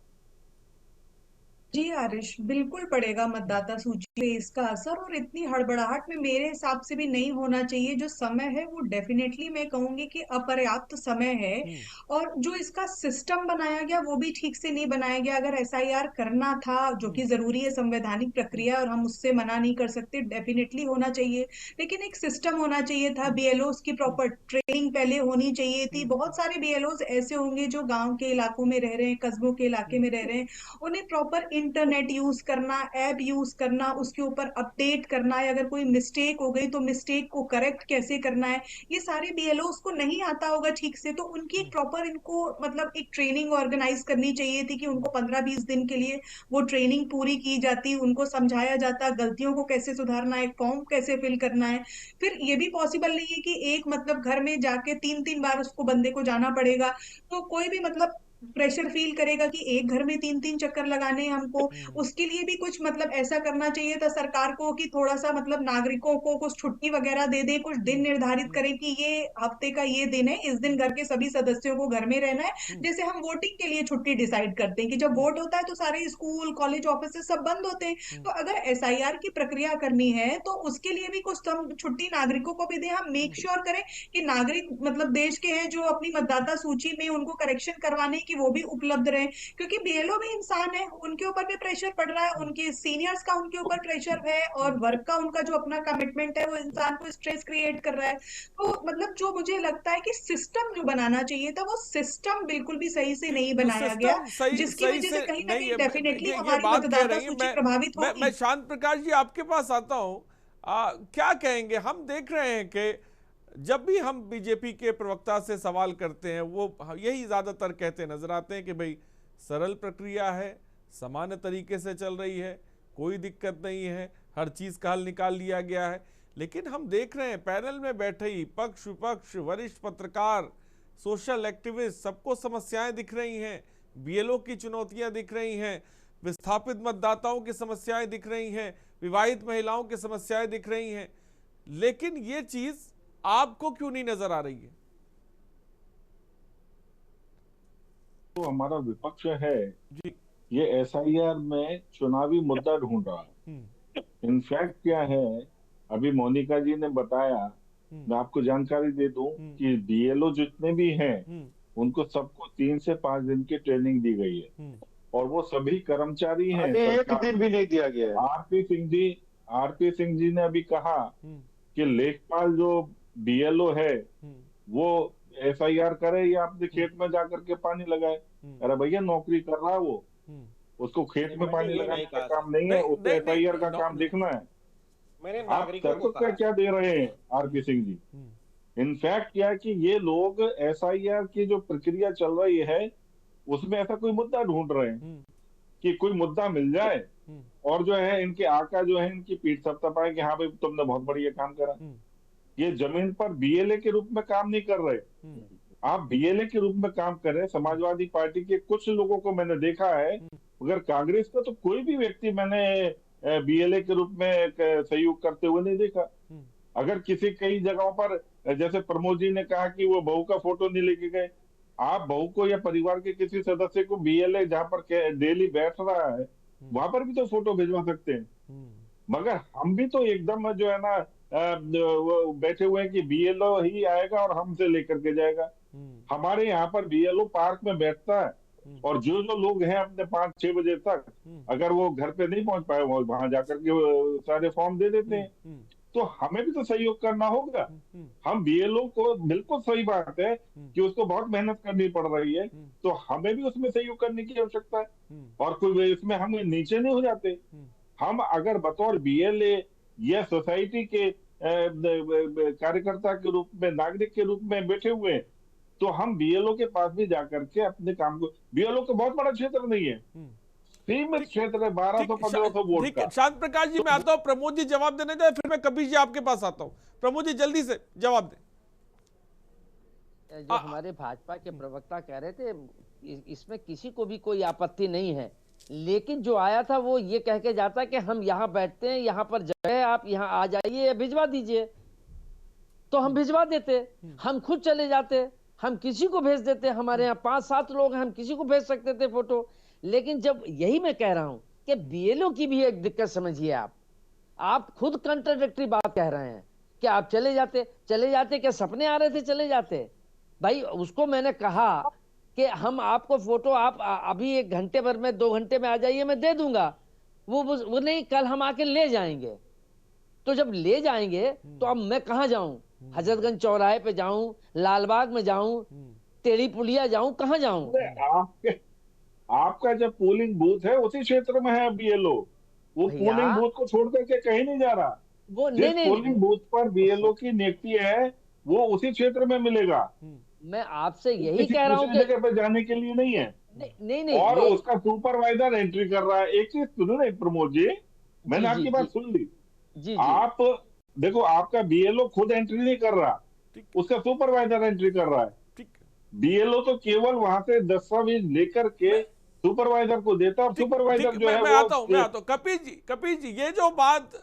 जी आरिश, बिल्कुल पड़ेगा मतदाता सूची पे इसका असर, और इतनी हड़बड़ाहट में मेरे हिसाब से भी नहीं होना चाहिए। जो समय है वो डेफिनेटली मैं कहूंगी कि अपर्याप्त समय है, और जो इसका सिस्टम बनाया गया वो भी ठीक से नहीं बनाया गया। अगर एसआईआर करना था, जो कि जरूरी है, संवैधानिक प्रक्रिया, और हम उससे मना नहीं कर सकते, डेफिनेटली होना चाहिए, लेकिन एक सिस्टम होना चाहिए था। बीएलओस की प्रॉपर ट्रेनिंग पहले होनी चाहिए थी। बहुत सारे बीएलओस ऐसे होंगे जो गाँव के इलाकों में रह रहे हैं, कस्बों के इलाके में रह रहे हैं, उन्हें प्रॉपर इंटरनेट यूज करना, ऐप यूज करना, उसके ऊपर अपडेट करना है, अगर कोई मिस्टेक हो गई तो मिस्टेक को करेक्ट कैसे करना है, ये सारे बीएलओ को नहीं आता होगा ठीक से। तो उनकी एक प्रॉपर, इनको मतलब एक ट्रेनिंग ऑर्गेनाइज करनी चाहिए थी कि उनको 15-20 दिन के लिए वो ट्रेनिंग पूरी की जाती, उनको समझाया जाता गलतियों को कैसे सुधारना है, फॉर्म कैसे फिल करना है। फिर ये भी पॉसिबल नहीं है कि एक मतलब घर में जाके 3-3 बार उसको बंदे को जाना पड़ेगा, तो कोई भी मतलब प्रेशर फील करेगा कि एक घर में 3-3 चक्कर लगाने हैं हमको। उसके लिए भी कुछ मतलब ऐसा करना चाहिए था सरकार को कि थोड़ा सा मतलब नागरिकों को कुछ छुट्टी वगैरह दे दे, कुछ दिन निर्धारित करें कि ये हफ्ते का ये दिन है, इस दिन घर के सभी सदस्यों को घर में रहना है। जैसे हम वोटिंग के लिए छुट्टी डिसाइड करते हैं कि जब वोट होता है तो सारे स्कूल, कॉलेज, ऑफिस सब बंद होते हैं। तो अगर एसआईआर की प्रक्रिया करनी है तो उसके लिए भी कुछ छुट्टी नागरिकों को भी दें। हम मेक श्योर करें कि नागरिक मतलब देश के हैं जो अपनी मतदाता सूची में उनको करेक्शन करवाने कि वो भी उपलब्ध रहे, क्योंकि बीएलओ भी इंसान है, उनके ऊपर भी प्रेशर पड़ रहा है, उनके सीनियर्स का उनके ऊपर प्रेशर है, और वर्क का उनका जो अपना कमिटमेंट है वो इंसान को स्ट्रेस क्रिएट कर रहा है। तो मतलब जो मुझे लगता है कि सिस्टम जो बनाना चाहिए था वो सिस्टम बिल्कुल भी सही से नहीं बनाया गया, जिसकी वजह से कहीं ना कहीं डेफिनेटली हमारी मतदाता सूची प्रभावित होगी। मैं शांत प्रकाश जी आपके पास आता हूँ, क्या कहेंगे? हम देख रहे हैं कि जब भी हम बीजेपी के प्रवक्ता से सवाल करते हैं वो यही ज्यादातर कहते नजर आते हैं कि भाई सरल प्रक्रिया है, सामान्य तरीके से चल रही है, कोई दिक्कत नहीं है, हर चीज का हल निकाल लिया गया है। लेकिन हम देख रहे हैं पैनल में बैठे ही पक्ष विपक्ष, वरिष्ठ पत्रकार, सोशल एक्टिविस्ट, सबको समस्याएं दिख रही हैं, बीएलओ की चुनौतियां दिख रही हैं, विस्थापित मतदाताओं की समस्याएं दिख रही हैं, विवाहित महिलाओं की समस्याएं दिख रही हैं, लेकिन ये चीज आपको क्यों नहीं नजर आ रही है? तो हमारा विपक्ष है जी, ये एसआईआर में चुनावी मुद्दा ढूंढ रहा है। इनफैक्ट क्या है, अभी मोनिका जी ने बताया, मैं आपको जानकारी दे दूं कि बीएलओ जितने भी हैं उनको सबको 3 से 5 दिन की ट्रेनिंग दी गई है, और वो सभी कर्मचारी हैं। एक दिन भी नहीं दिया गया है। आरपी सिंह जी ने अभी कहा कि लेखपाल जो बीएलओ है वो एफआईआर करे या अपने खेत में जाकर के पानी लगाए। अरे भैया, नौकरी कर रहा है वो, उसको खेत में पानी लगाने का काम नहीं है, उसको एफआईआर का काम देखना है। आप तर्क क्या दे रहे हैं आरपी सिंह जी? इनफैक्ट क्या है कि ये लोग एसआईआर की जो प्रक्रिया चल रही है उसमें ऐसा कोई मुद्दा ढूंढ रहे हैं कि कोई मुद्दा मिल जाए और जो है इनके आका जो है इनकी पीठ थपथपाए कि हाँ भाई तुमने बहुत बढ़िया काम करा। ये जमीन पर बीएलए के रूप में काम नहीं कर रहे। आप बीएलए के रूप में काम कर रहे हैं। समाजवादी पार्टी के कुछ लोगों को मैंने देखा है, मगर कांग्रेस का तो कोई भी व्यक्ति मैंने बीएलए के रूप में सहयोग करते हुए नहीं देखा। अगर किसी कई जगहों पर, जैसे प्रमोद जी ने कहा कि वो बहू का फोटो नहीं लेके गए, आप बहू को या परिवार के किसी सदस्य को बीएलए जहां पर डेली बैठ रहा है वहां पर भी तो फोटो भिजवा सकते हैं। मगर हम भी तो एकदम जो है ना वो बैठे हुए हैं कि बीएलओ ही आएगा और हमसे लेकर के जाएगा। हमारे यहाँ पर बीएलओ पार्क में बैठता है और जो जो लोग हैं अपने 5-6 बजे तक, अगर वो घर पे नहीं पहुंच पाए वहां जाकर के सारे फॉर्म दे देते हैं। तो हमें भी तो सहयोग करना होगा। हम बीएलओ को, बिल्कुल सही बात है कि उसको बहुत मेहनत करनी पड़ रही है, तो हमें भी उसमें सहयोग करने की आवश्यकता है और कोई इसमें हम नीचे नहीं हो जाते। हम अगर बतौर बीएलए या सोसाइटी के कार्यकर्ता के रूप में, नागरिक के रूप में बैठे हुए हैं, तो हम बीएलओ के पास भी जाकर के अपने काम को, बीएलओ का बहुत बड़ा क्षेत्र नहीं है, सीमित क्षेत्र है, 1200-1500 वोट का। शांत प्रकाश जी, मैं आता हूँ, प्रमोद जी जवाब देने दे, फिर मैं कबीर जी आपके पास आता हूँ। प्रमोद जी जल्दी से जवाब दें। जो हमारे भाजपा के प्रवक्ता कह रहे थे, इसमें किसी को भी कोई आपत्ति नहीं है, लेकिन जो आया था वो ये कह के जाता कि हम यहाँ बैठते हैं, यहाँ पर जगह, आप यहाँ आ जाइए या भिजवा दीजिए, तो हम भिजवा देते, हम खुद चले जाते, हम किसी को भेज देते। हमारे यहाँ 5-7 लोग हैं, हम किसी को भेज सकते थे फोटो। लेकिन जब, यही मैं कह रहा हूं कि बीएलओ की भी एक दिक्कत समझिए। आप खुद कंट्राडिक्टरी बात कह रहे हैं कि आप चले जाते क्या सपने आ रहे थे चले जाते? भाई उसको मैंने कहा कि हम आपको फोटो, आप अभी 1 घंटे भर में, 2 घंटे में आ जाइए, मैं दे दूंगा। वो नहीं, कल हम आके ले जाएंगे। तो जब ले जाएंगे तो अब मैं कहाँ जाऊं? हजरतगंज चौराहे पे जाऊं, लालबाग में जाऊं, टेढ़ी पुलिया जाऊं, कहाँ जाऊं? आपका जब पोलिंग बूथ है उसी क्षेत्र में है बीएलओ, वो पोलिंग बूथ को छोड़ करके कहीं नहीं जा रहा। वो जिस पोलिंग बूथ पर बीएलओ की नियुक्ति है वो उसी क्षेत्र में मिलेगा। मैं आपसे यही कह रहा हूँ कि जगह पे जाने के लिए नहीं है। नहीं, और उसका सुपरवाइजर एंट्री कर रहा है। एक चीज सुनो ना प्रमोद जी, मैंने आपकी बात सुन ली। आप देखो, आपका बीएलओ खुद एंट्री नहीं कर रहा, उसका सुपरवाइजर एंट्री कर रहा है। बीएलओ तो केवल वहां से दस्तावेज लेकर के सुपरवाइजर को देता है। सुपरवाइजर जो है, मैं आता हूं। कपिल जी, ये जो बात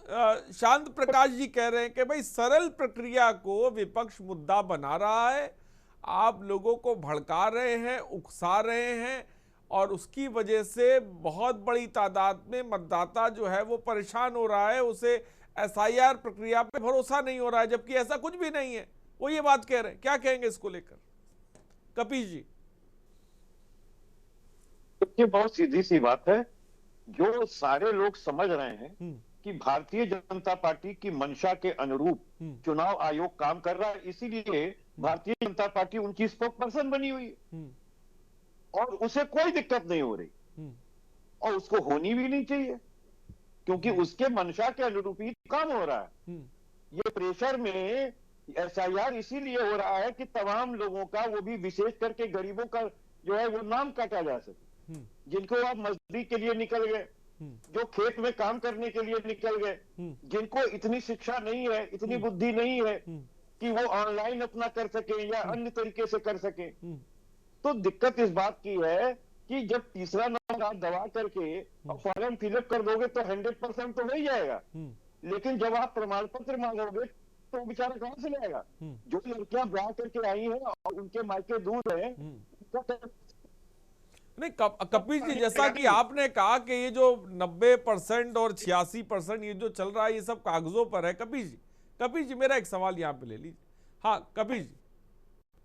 शांत प्रकाश जी कह रहे हैं कि भाई सरल प्रक्रिया को विपक्ष मुद्दा बना रहा है, आप लोगों को भड़का रहे हैं, उकसा रहे हैं, और उसकी वजह से बहुत बड़ी तादाद में मतदाता जो है वो परेशान हो रहा है, उसे एसआईआर प्रक्रिया पे भरोसा नहीं हो रहा है, जबकि ऐसा कुछ भी नहीं है। वो ये बात कह रहे हैं, क्या कहेंगे इसको लेकर कपिल जी? ये बहुत सीधी सी बात है। जो सारे लोग समझ रहे हैं कि भारतीय जनता पार्टी की मंशा के अनुरूप चुनाव आयोग काम कर रहा है, इसीलिए भारतीय जनता पार्टी उनकी स्पोक पर्सन बनी हुई है और उसे कोई दिक्कत नहीं हो रही और उसको होनी भी नहीं चाहिए, क्योंकि उसके मंशा के अनुरूप ही काम हो रहा है। ये प्रेशर में एसआईआर इसीलिए हो रहा है कि तमाम लोगों का, वो भी विशेष करके गरीबों का जो है वो नाम काटा जा सके, जिनको आप मजदूरी के लिए निकल गए, जो खेत में काम करने के लिए निकल गए, जिनको इतनी शिक्षा नहीं है, इतनी बुद्धि नहीं है कि वो ऑनलाइन अपना कर सके या अन्य तरीके से कर सके। तो दिक्कत इस बात की है कि जब तीसरा नंबर आप दबा करके और फॉर्म फिलअप कर दोगे तो 100% तो हो ही जाएगा, लेकिन जब आप प्रमाण पत्र मांगोगे तो बेचारा कहां से लाएगा? जो लड़कियां ब्याह करके आई हैं और उनके मायके दूर है, नहीं कपिल जी, जैसा कि आपने कहा कि ये जो 90% और 86% ये जो चल रहा है ये सब कागजों पर है। कपिल जी मेरा एक सवाल यहाँ पे ले लीजिए। हाँ कपिल जी,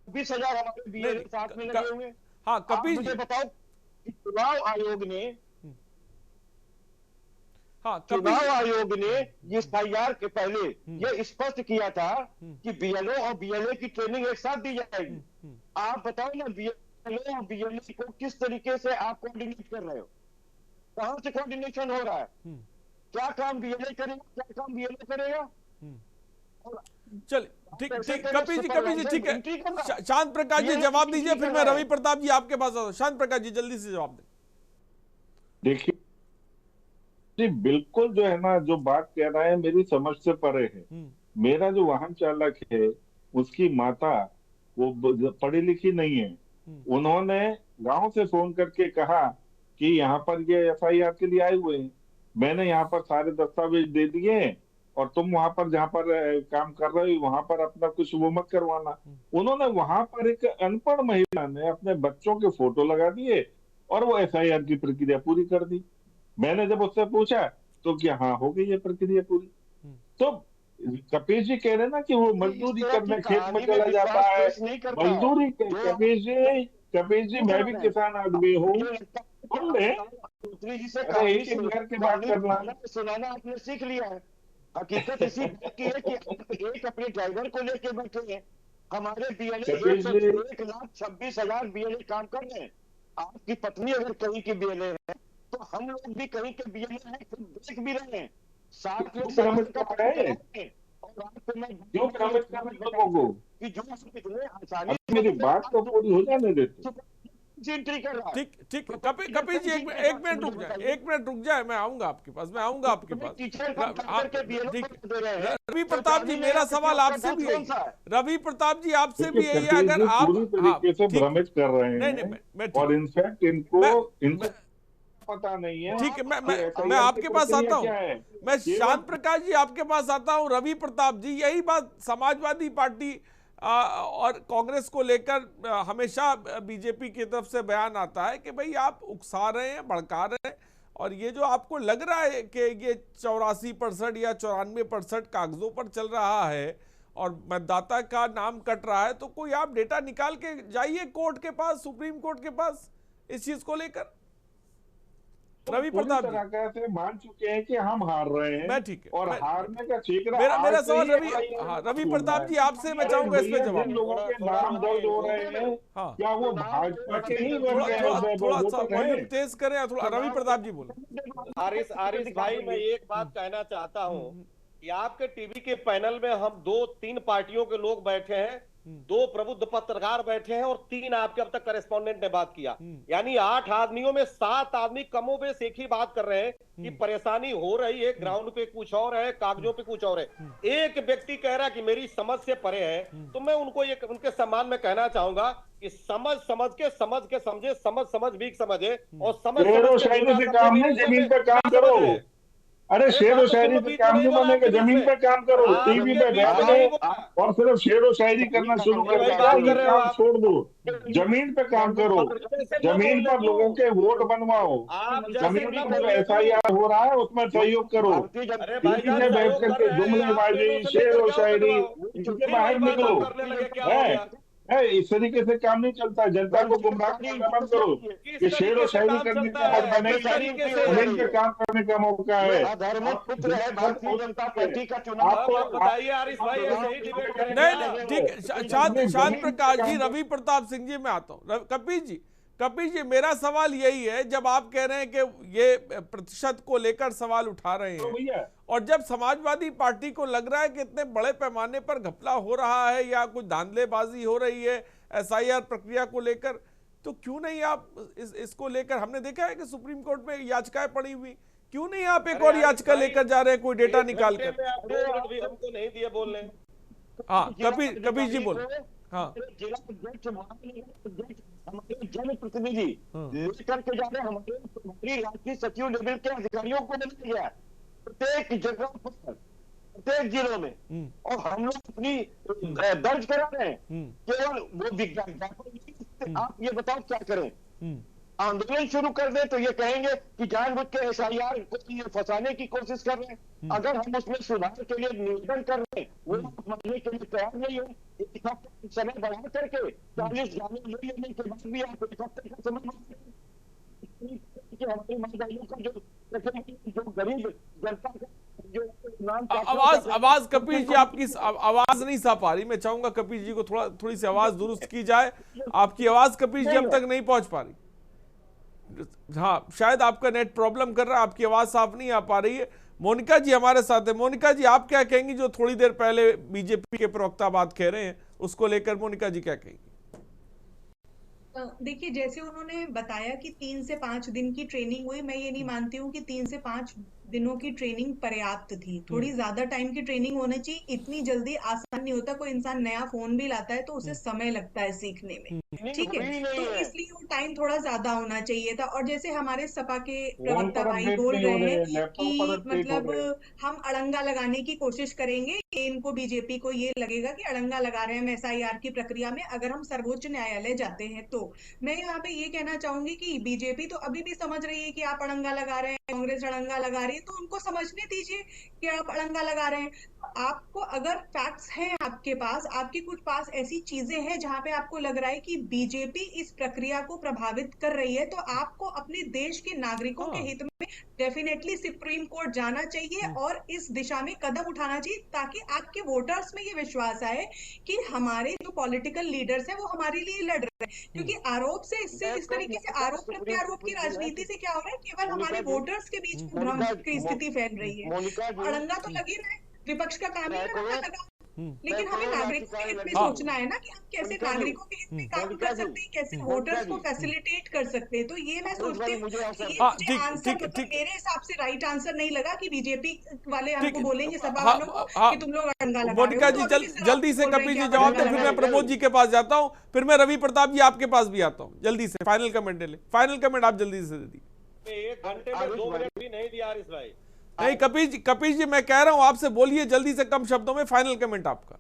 20,000 हमारे बीए साथ में लगे हुए। हाँ कपिल जी, मुझे बताओ कि चुनाव आयोग ने एसआईआर के पहले ये स्पष्ट किया था कि बीएलओ और बीएलए की ट्रेनिंग एक साथ दी जाएगी। आप बताओ ना, बीएलओ और बीएलए को किस तरीके से आप कोऑर्डिनेट कर रहे हो? कहां से कोऑर्डिनेशन हो रहा है? क्या काम बीएलए करेगा, क्या काम बीएलए करेगा? चलिए ठीक कपिल जी ठीक है। शांत प्रकाश जी जवाब दीजिए, फिर मैं रवि प्रताप जी आपके पास आता हूं। शांत प्रकाश जी जल्दी से जवाब दें। देखिए बिल्कुल जो है ना, जो बात कह रहा है मेरी समझ से परे है। मेरा जो वाहन चालक है उसकी माता वो पढ़ी लिखी नहीं है, उन्होंने गांव से फोन करके कहा कि यहाँ पर ये एफआईआर के लिए आए हुए हैं, मैंने यहाँ पर सारे दस्तावेज दे दिए हैं और तुम वहां पर जहाँ पर काम कर रहे हो वहां पर अपना कुछ वो मत करवाना। उन्होंने वहां पर एक अनपढ़ महिला ने अपने बच्चों के फोटो लगा दिए और वो एफआईआर की प्रक्रिया पूरी कर दी। मैंने जब उससे पूछा तो क्या हाँ हो गई है प्रक्रिया पूरी। तो कपिल जी कह रहे हैं ना कि वो मजदूरी करने खेत में चला जाता है, मजदूरी। कपिल जी मैं भी किसान आदमी हूँ, सुनाना आपने सीख लिया है। हकीकत इसी बात की है कि एक अपने ड्राइवर को लेके बैठे हैं, हमारे बीएलए 1,26,000 बीएलए काम कर रहे हैं। आपकी पत्नी अगर कहीं की बीएलए है तो हम लोग भी कहीं के बीएलए हैं, खुद देख भी रहे हैं। 60 लोग क्यों भ्रमित कर लोगों को कि जो इतने आसानी मेरी बात तो पूरी हो जाने देते। ठीक ठीक कपिल जी एक मिनट रुक जाए, मैं आऊंगा आपके पास, रवि प्रताप जी मेरा सवाल आपसे भी यही, रवि प्रताप जी आपसे भी यही है, अगर आप पूरी तरीके से भ्रमित कर रहे हैं और इनफैक्ट इनको पता नहीं है। ठीक है, मैं आपके पास आता हूँ, मैं शांत प्रकाश जी आपके पास आता हूँ। रवि प्रताप जी यही बात समाजवादी पार्टी और कांग्रेस को लेकर हमेशा बीजेपी की तरफ से बयान आता है कि भाई आप उकसा रहे हैं, भड़का रहे हैं, और ये जो आपको लग रहा है कि ये 84% या 94% कागजों पर चल रहा है और मतदाता का नाम कट रहा है, तो कोई आप डेटा निकाल के जाइए कोर्ट के पास, सुप्रीम कोर्ट के पास इस चीज को लेकर। रवि प्रताप से मान चुके हैं कि हम हार रहे हैं, मैं ठीक है, और हारने का ठीकरा मेरा सवाल रवि प्रताप जी आपसे मैं चाहूंगा इस पे जवाब। लोगों के नाम दर्ज हो रहे हैं क्या वो भाजपा के ही बन गए? थोड़ा सा वॉल्यूम तेज करें, थोड़ा रवि प्रताप जी बोले। आरिस भाई मैं एक बात कहना चाहता हूँ कि आपके टीवी के पैनल में हम 2-3 पार्टियों के लोग बैठे हैं, 2 प्रबुद्ध पत्रकार बैठे हैं और 3 आपके अब तक करेस्पॉन्डेंट ने बात किया, यानी 8 आदमियों में 7 आदमी कमोबेश एक ही बात कर रहे हैं कि परेशानी हो रही है, ग्राउंड पे कुछ और है, कागजों पे कुछ और है। एक व्यक्ति कह रहा है कि मेरी समझ से परे है, तो मैं उनको ये उनके सम्मान में कहना चाहूंगा कि समझ के समझे, समझ भी समझे, और समझ से काम नहीं, जमीन पे काम करो। अरे शेर व शायरी से काम नहीं बनेगा, जमीन पे काम करो, टीवी पे बैठ गए और सिर्फ शेर व शायरी करना शुरू कर दिया, ये काम छोड़ दो, जमीन पे काम करो, जमीन पर लोगों के वोट बनवाओ, जमीन पर एफआईआर हो रहा है उसमें सहयोग करो, टीवी में बैठ करके जुमलेबाजी, शेर व शायरी, इनके बाहर निकलो। इस तरीके से काम नहीं चलता, जनता को गुमराह करना बंद करो कि शेर व शायरी करने का हक बने, जमीन पे काम करने का मौका है। नहीं ठीक, शांत प्रकाश जी, रवि प्रताप सिंह जी मैं आता हूँ। कपिल जी मेरा सवाल यही है, जब आप कह रहे हैं कि ये प्रतिशत को लेकर सवाल उठा रहे हैं और जब समाजवादी पार्टी को लग रहा है कि इतने बड़े पैमाने पर घपला हो रहा है या कुछ धांधलेबाजी हो रही है एसआईआर प्रक्रिया को लेकर, तो क्यों नहीं आप इसको लेकर, हमने देखा है कि सुप्रीम कोर्ट में याचिकाएं पड़ी हुई, क्यों नहीं आप एक और याचिका लेकर जा रहे हैं कोई डेटा निकाल कर? हमको नहीं दिए बोलने। हाँ कपिल जी बोले। हाँ हमारे जनप्रतिनिधि लेकर के जा रहे, हमारी राष्ट्रीय सचिव लेवल के अधिकारियों को मिल गया प्रत्येक जगह पर, प्रत्येक जिलों में, और हम लोग अपनी दर्ज करा रहे हैं, केवल वो विज्ञापन। आप ये बताओ क्या करें? आंदोलन शुरू कर दे तो ये कहेंगे कि जानबूझ के एसआईआर को फंसाने की कोशिश कर रहे हैं। अगर हम उसमें सुधार के लिए निवेदन कर रहे हैं, वो मानने के लिए तैयार नहीं है। एक हफ्ते समय बढ़ा करके 40 गाने ले लेने के बाद भी आप एक हफ्ते का समय हमारी महिलाओं का जो गरीब जनता का आवाज कपिल जी आपकी आवाज नहीं सा पा रही, मैं चाहूंगा कपिल जी को थोड़ी सी आवाज दुरुस्त की जाए। आपकी आवाज कपिल जी अब तक नहीं पहुंच पा रही। हाँ शायद आपका नेट प्रॉब्लम कर रहा है, आपकी आवाज साफ नहीं आ पा रही है। मोनिका जी हमारे साथ है। मोनिका जी आप क्या कहेंगी, जो थोड़ी देर पहले बीजेपी के प्रवक्ता बात कह रहे हैं उसको लेकर मोनिका जी क्या कहेंगी? देखिए जैसे उन्होंने बताया कि 3 से 5 दिन की ट्रेनिंग हुई, मैं ये नहीं मानती हूँ कि 3 से 5 दिनों की ट्रेनिंग पर्याप्त थी। थोड़ी ज्यादा टाइम की ट्रेनिंग होनी चाहिए। इतनी जल्दी आसान नहीं होता। कोई इंसान नया फोन भी लाता है तो उसे समय लगता है सीखने में, ठीक है। तो इसलिए वो टाइम थोड़ा ज्यादा होना चाहिए था। और जैसे हमारे सपा के फोन प्रवक्ता पर भाई अपडेट बोल नहीं हो रहे रहे, हैं लैपटॉप पर कि अपडेट हो मतलब रहे। हम अड़ंगा लगाने की कोशिश करेंगे। ये इनको बीजेपी को ये लगेगा कि अड़ंगा लगा रहे हैं हम एसआईआर की प्रक्रिया में, अगर हम सर्वोच्च न्यायालय जाते हैं तो। मैं यहाँ पे ये कहना चाहूंगी कि बीजेपी तो अभी भी समझ रही है कि आप अड़ंगा लगा रहे हैं, कांग्रेस अड़ंगा लगा रही है, तो उनको समझने दीजिए कि आप अड़ंगा लगा रहे हैं। आपको अगर फैक्ट्स हैं आपके पास, आपके कुछ पास ऐसी चीजें हैं जहां पे आपको लग रहा है कि बीजेपी इस प्रक्रिया को प्रभावित कर रही है, तो आपको अपने देश के नागरिकों के हित में डेफिनेटली सुप्रीम कोर्ट जाना चाहिए और इस दिशा में कदम उठाना चाहिए, ताकि आपके वोटर्स में ये विश्वास आए कि हमारे जो पॉलिटिकल लीडर्स हैं वो हमारे लिए लड़ रहे हैं। क्योंकि आरोप से इस तरीके से आरोप प्रत्यारोप की राजनीति से क्या हो रहा है, केवल हमारे वोटर्स के बीच में भ्रम की स्थिति फैल रही है। अड़ंगा तो लगी रहे, विपक्ष का काम ही अड़ंगा लगा, लेकिन हमें नागरिकों के हित में सोचना है ना कि हम कैसे नागरिकों के हित में काम कर सकते हैं, कैसे वोटर्स को फैसिलिटेट कर सकते हैं। तो ये मैं सोचती हूँ कि ये मुझे आंसर मतलब मेरे हिसाब से राइट आंसर नहीं लगा कि बीजेपी वाले हमको बोलेंगे सपा वालों को कि तुम लोग अड़ंगा लगा रहे हो। मोनिका जी जल्दी से कपिल जी जवाब दे, फिर मैं प्रमोद जी के पास जाता हूँ, फिर मैं रवि प्रताप जी आपके पास भी आता हूँ। जल्दी से फाइनल कमेंट ले, फाइनल कमेंट आप जल्दी से दे दी। 1 घंटे में 2 मिनट भी नहीं दिया आरिस भाई। नहीं कपिल जी मैं कह रहा हूं आपसे, बोलिए जल्दी से, कम शब्दों में फाइनल कमेंट आपका।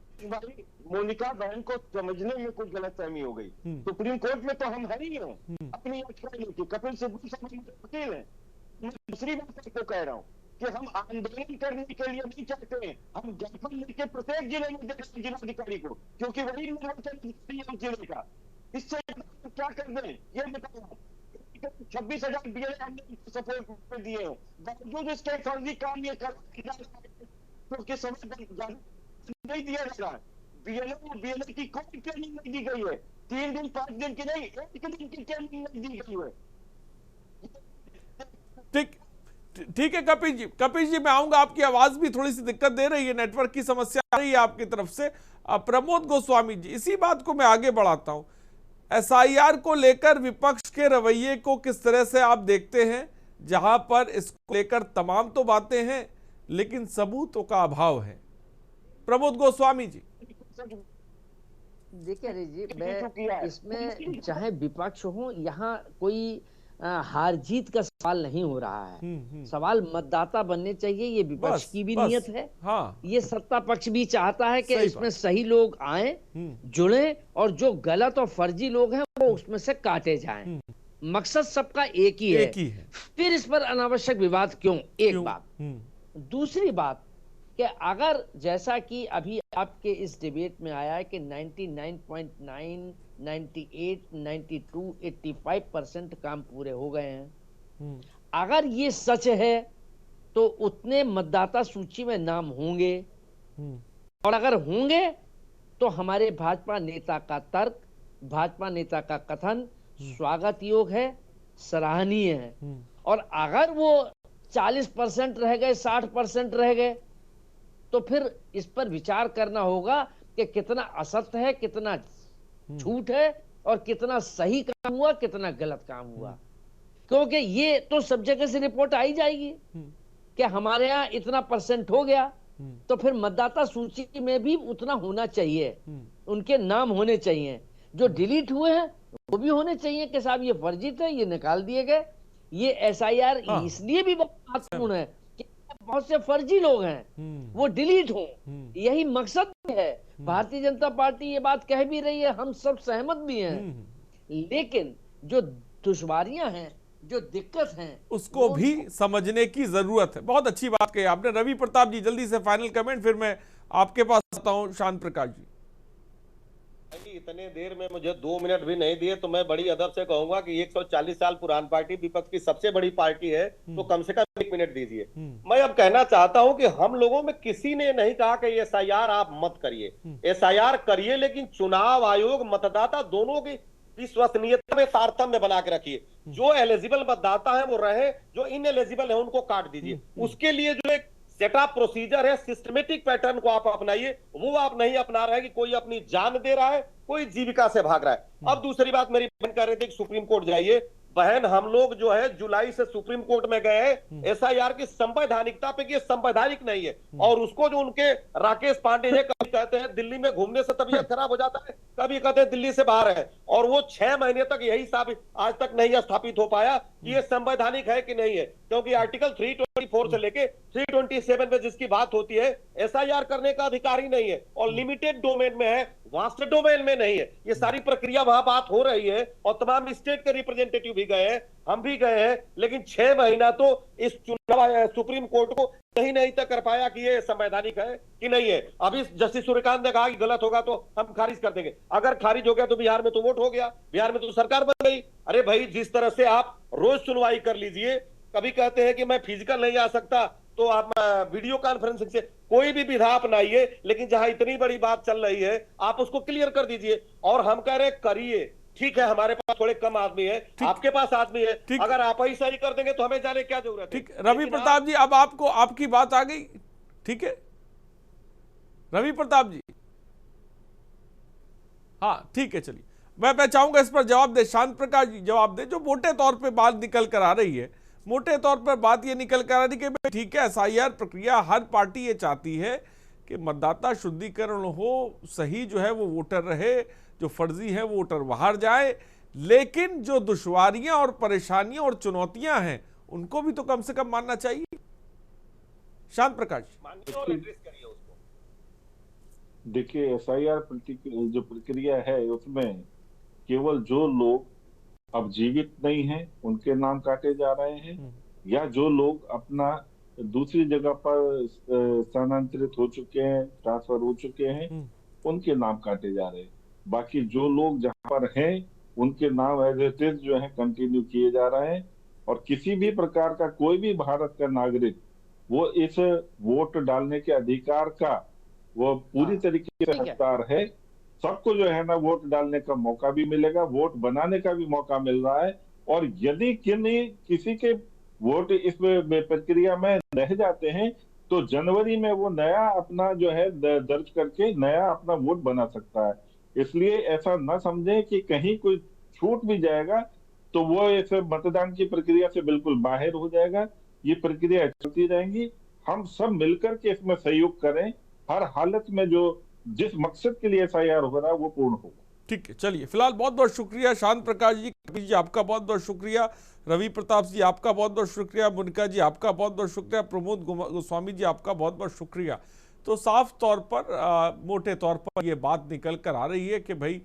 मोनिका बहन को समझने में कुछ गलतफहमी हो गई। सुप्रीम कोर्ट में तो हम है ही हैं, अपनी कपिल सिब्बल वकील है। मैं दूसरी बात आपको कह रहा हूँ कि हम आंदोलन करने के लिए नहीं चाहते हैं, हम ज्ञापन लेके प्रत्येक जिले में दे रहे जिलाधिकारी को, क्योंकि वही निर्वाचन जिले का। इससे क्या कर दें ये बताओ। 26,000 बीएलए हमने सपोर्ट में दिए हैं, बावजूद इसके फर्जी काम ये कर क्योंकि समय नहीं दिया जा रहा है। बीएलए की कोई ट्रेनिंग नहीं दी गई है, 3 दिन 5 दिन की नहीं, 1 दिन की ट्रेनिंग नहीं दी गई है। ठीक है कपिल जी मैं आऊंगा, आपकी आवाज भी थोड़ी सी दिक्कत दे रही है, नेटवर्क की समस्या आ रही है आपकी तरफ से। प्रमोद गोस्वामी जी, इसी बात को मैं आगे बढ़ाता हूं। एसआईआर को लेकर विपक्ष के रवैये को किस तरह से आप देखते हैं, जहां पर इसको लेकर तमाम तो बातें हैं लेकिन सबूतों का अभाव है? प्रमोद गोस्वामी जी। देखिए अरे जी, मैं इसमें चाहे विपक्ष हो, यहाँ कोई हार जीत का सवाल नहीं हो रहा है। सवाल मतदाता बनने चाहिए, ये विपक्ष की भी नियत है। हाँ। ये सत्ता पक्ष भी चाहता है कि इसमें सही लोग आए, जुड़े, और जो गलत और फर्जी लोग हैं वो उसमें से काटे जाएं। मकसद सबका एक ही है। फिर इस पर अनावश्यक विवाद क्यों? एक बात। दूसरी बात कि अगर जैसा कि अभी आपके इस डिबेट में आया है कि 99.9, 98, 92, 85% काम पूरे हो गए हैं, अगर ये सच है तो उतने मतदाता सूची में नाम होंगे, और अगर होंगे तो हमारे भाजपा नेता का तर्क, भाजपा नेता का कथन स्वागत योग्य है, सराहनीय है। और अगर वो 40% रह गए, 60% रह गए, तो फिर इस पर विचार करना होगा कि कितना असत्य है, कितना झूठ है, और कितना सही काम हुआ, कितना गलत काम हुआ। क्योंकि ये तो सब जगह से रिपोर्ट आई जाएगी कि हमारे यहाँ इतना % हो गया, तो फिर मतदाता सूची में भी उतना होना चाहिए, उनके नाम होने चाहिए। जो डिलीट हुए हैं वो भी होने चाहिए कि साहब ये फर्जी थे, ये निकाल दिए गए। ये एसआईआर इसलिए भी बहुत महत्वपूर्ण है कि बहुत से फर्जी लोग हैं, वो डिलीट हों, यही मकसद है। भारतीय जनता पार्टी ये बात कह भी रही है, हम सब सहमत भी हैं, लेकिन जो दुश्वारियां हैं, जो दिक्कत है, उसको भी समझने की जरूरत है। बहुत अच्छी बात कही आपने। रवि प्रताप जी जल्दी से फाइनल कमेंट, फिर मैं आपके पास आता हूं। शांत प्रकाश जी। इतने देर में मुझे 2 मिनट भी नहीं दिए तो मैं बड़ी अदब से कहूंगा कि 140 साल पुरानी पार्टी, विपक्ष की सबसे बड़ी पार्टी है, तो कम से कम 1 मिनट दीजिए। मैं अब कहना चाहता हूं कि हम लोगों में किसी ने नहीं कहा कि एसआईआर आप मत करिए, एसआईआर करिए, लेकिन चुनाव आयोग मतदाता दोनों की विश्वसनीयता में तारतम्य बना के रखिए। जो एलिजिबल मतदाता है वो रहे, जो इनएलिजिबल है उनको काट दीजिए। उसके लिए जो एक सेटअप प्रोसीजर है, सिस्टमेटिक पैटर्न को आप अपनाइए, वो आप नहीं अपना रहे हैं कि कोई अपनी जान दे रहा है, कोई जीविका से भाग रहा है। अब दूसरी बात मेरी बहन कह रही थी कि सुप्रीम कोर्ट जाइए, बहन, हम लोग जो है जुलाई से सुप्रीम कोर्ट में गए हैं एसआईआर की संवैधानिकता पे कि ये संवैधानिक नहीं है, और उसको जो उनके राकेश पांडे जी कभी कहते हैं दिल्ली में घूमने से तबीयत खराब हो जाता है, कभी कहते हैं दिल्ली से बाहर है, और वो 6 महीने तक यही साबित आज तक नहीं स्थापित हो पाया कि ये संवैधानिक है कि नहीं है, क्योंकि आर्टिकल 324 से लेके 327 में जिसकी बात होती है एसआईआर करने का अधिकार ही नहीं है, और लिमिटेड डोमेन में है, वास्ट डोमेन में नहीं है। ये सारी प्रक्रिया वहां बात हो रही है और तमाम स्टेट के रिप्रेजेंटेटिव भी गए हैं, हम भी गए हैं, लेकिन 6 महीना तो इस चुनाव सुप्रीम कोर्ट को नहीं तक कर पाया कि ये संवैधानिक है कि नहीं है। अभी जस्टिस सूर्यकांत ने कहा कि गलत होगा तो हम खारिज कर देंगे। अगर खारिज हो गया तो बिहार में तो वोट हो गया, बिहार में तो सरकार बन गई। अरे भाई, जिस तरह से आप रोज सुनवाई कर लीजिए, कभी कहते हैं कि मैं फिजिकल नहीं आ सकता तो आप वीडियो कॉन्फ्रेंसिंग से कोई भी विधा अपनाइए, लेकिन जहां इतनी बड़ी बात चल रही है आप उसको क्लियर कर दीजिए। और हम कह रहे करिए, ठीक है, हमारे पास थोड़े कम आदमी है, आपके पास आदमी है, अगर आप ही सही कर देंगे तो हमें जाने क्या जरूरत है। ठीक, रवि प्रताप जी, अब आपको आपकी बात आ गई, ठीक है रवि प्रताप जी? हाँ ठीक है, चलिए मैं चाहूंगा इस पर जवाब दे, शांत प्रकाश जी जवाब दे। जो मोटे तौर पे बात निकल कर आ रही है, मोटे तौर पर बात ये निकल कर आ रही है कि ठीक है, एसआईआर प्रक्रिया हर पार्टी ये चाहती है कि मतदाता शुद्धिकरण हो, सही जो है वो वोटर रहे, जो फर्जी है वो वोटर बाहर जाए, लेकिन जो दुश्वारियां और परेशानियां और चुनौतियां हैं उनको भी तो कम से कम मानना चाहिए। शांत प्रकाश, देखिए एसआईआर जो प्रक्रिया है उसमें केवल जो लोग अब जीवित नहीं हैं उनके नाम काटे जा रहे हैं, या जो लोग अपना दूसरी जगह पर स्थानांतरित हो चुके हैं, ट्रांसफर हो चुके हैं, उनके नाम काटे जा रहे हैं। बाकी जो लोग जहां पर हैं उनके नाम एज इट इज जो है कंटिन्यू किए जा रहे हैं, और किसी भी प्रकार का कोई भी भारत का नागरिक वो इस वोट डालने के अधिकार का वो पूरी तरीके से हकदार है। सबको जो है ना वोट डालने का मौका भी मिलेगा, वोट बनाने का भी मौका मिल रहा है, और यदि किसी के वोट इस प्रक्रिया में रह जाते हैं तो जनवरी में वो नया अपना जो है दर्ज करके नया अपना वोट बना सकता है। इसलिए ऐसा न समझें कि कहीं कोई छूट भी जाएगा तो वो इस मतदान की प्रक्रिया से बिल्कुल बाहर हो जाएगा। ये प्रक्रिया चलती रहेंगी, हम सब मिलकर के इसमें सहयोग करें, हर हालत में जो जिस मकसद के लिए एसआईआर हो रहा है वो पूर्ण होगा। ठीक है, चलिए फिलहाल बहुत बहुत शुक्रिया शांत प्रकाश जी, आपका बहुत बहुत शुक्रिया, रवि प्रताप जी आपका बहुत बहुत शुक्रिया, मुनिका जी आपका बहुत बहुत शुक्रिया, प्रमोद गोस्वामी जी आपका बहुत बहुत शुक्रिया। तो साफ तौर पर मोटे तौर पर ये बात निकल कर आ रही है कि भाई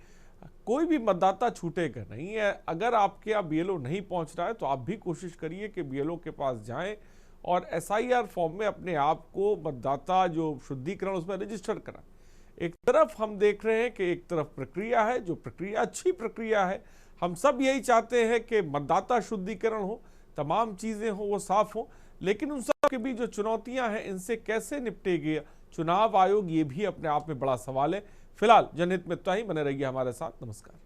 कोई भी मतदाता छूटेगा नहीं है। अगर आपके यहाँ बीएलओ नहीं पहुँच रहा है तो आप भी कोशिश करिए कि बीएलओ के पास जाएँ और एसआईआर फॉर्म में अपने आप को मतदाता जो शुद्धिकरण उसमें रजिस्टर कराएं। एक तरफ हम देख रहे हैं कि एक तरफ प्रक्रिया है, जो प्रक्रिया अच्छी प्रक्रिया है, हम सब यही चाहते हैं कि मतदाता शुद्धिकरण हो, तमाम चीज़ें हो वो साफ हो, लेकिन उन सब के बीच जो चुनौतियां हैं इनसे कैसे निपटेगा चुनाव आयोग, ये भी अपने आप में बड़ा सवाल है। फिलहाल जनहित में इतना ही, बने रहिए हमारे साथ, नमस्कार।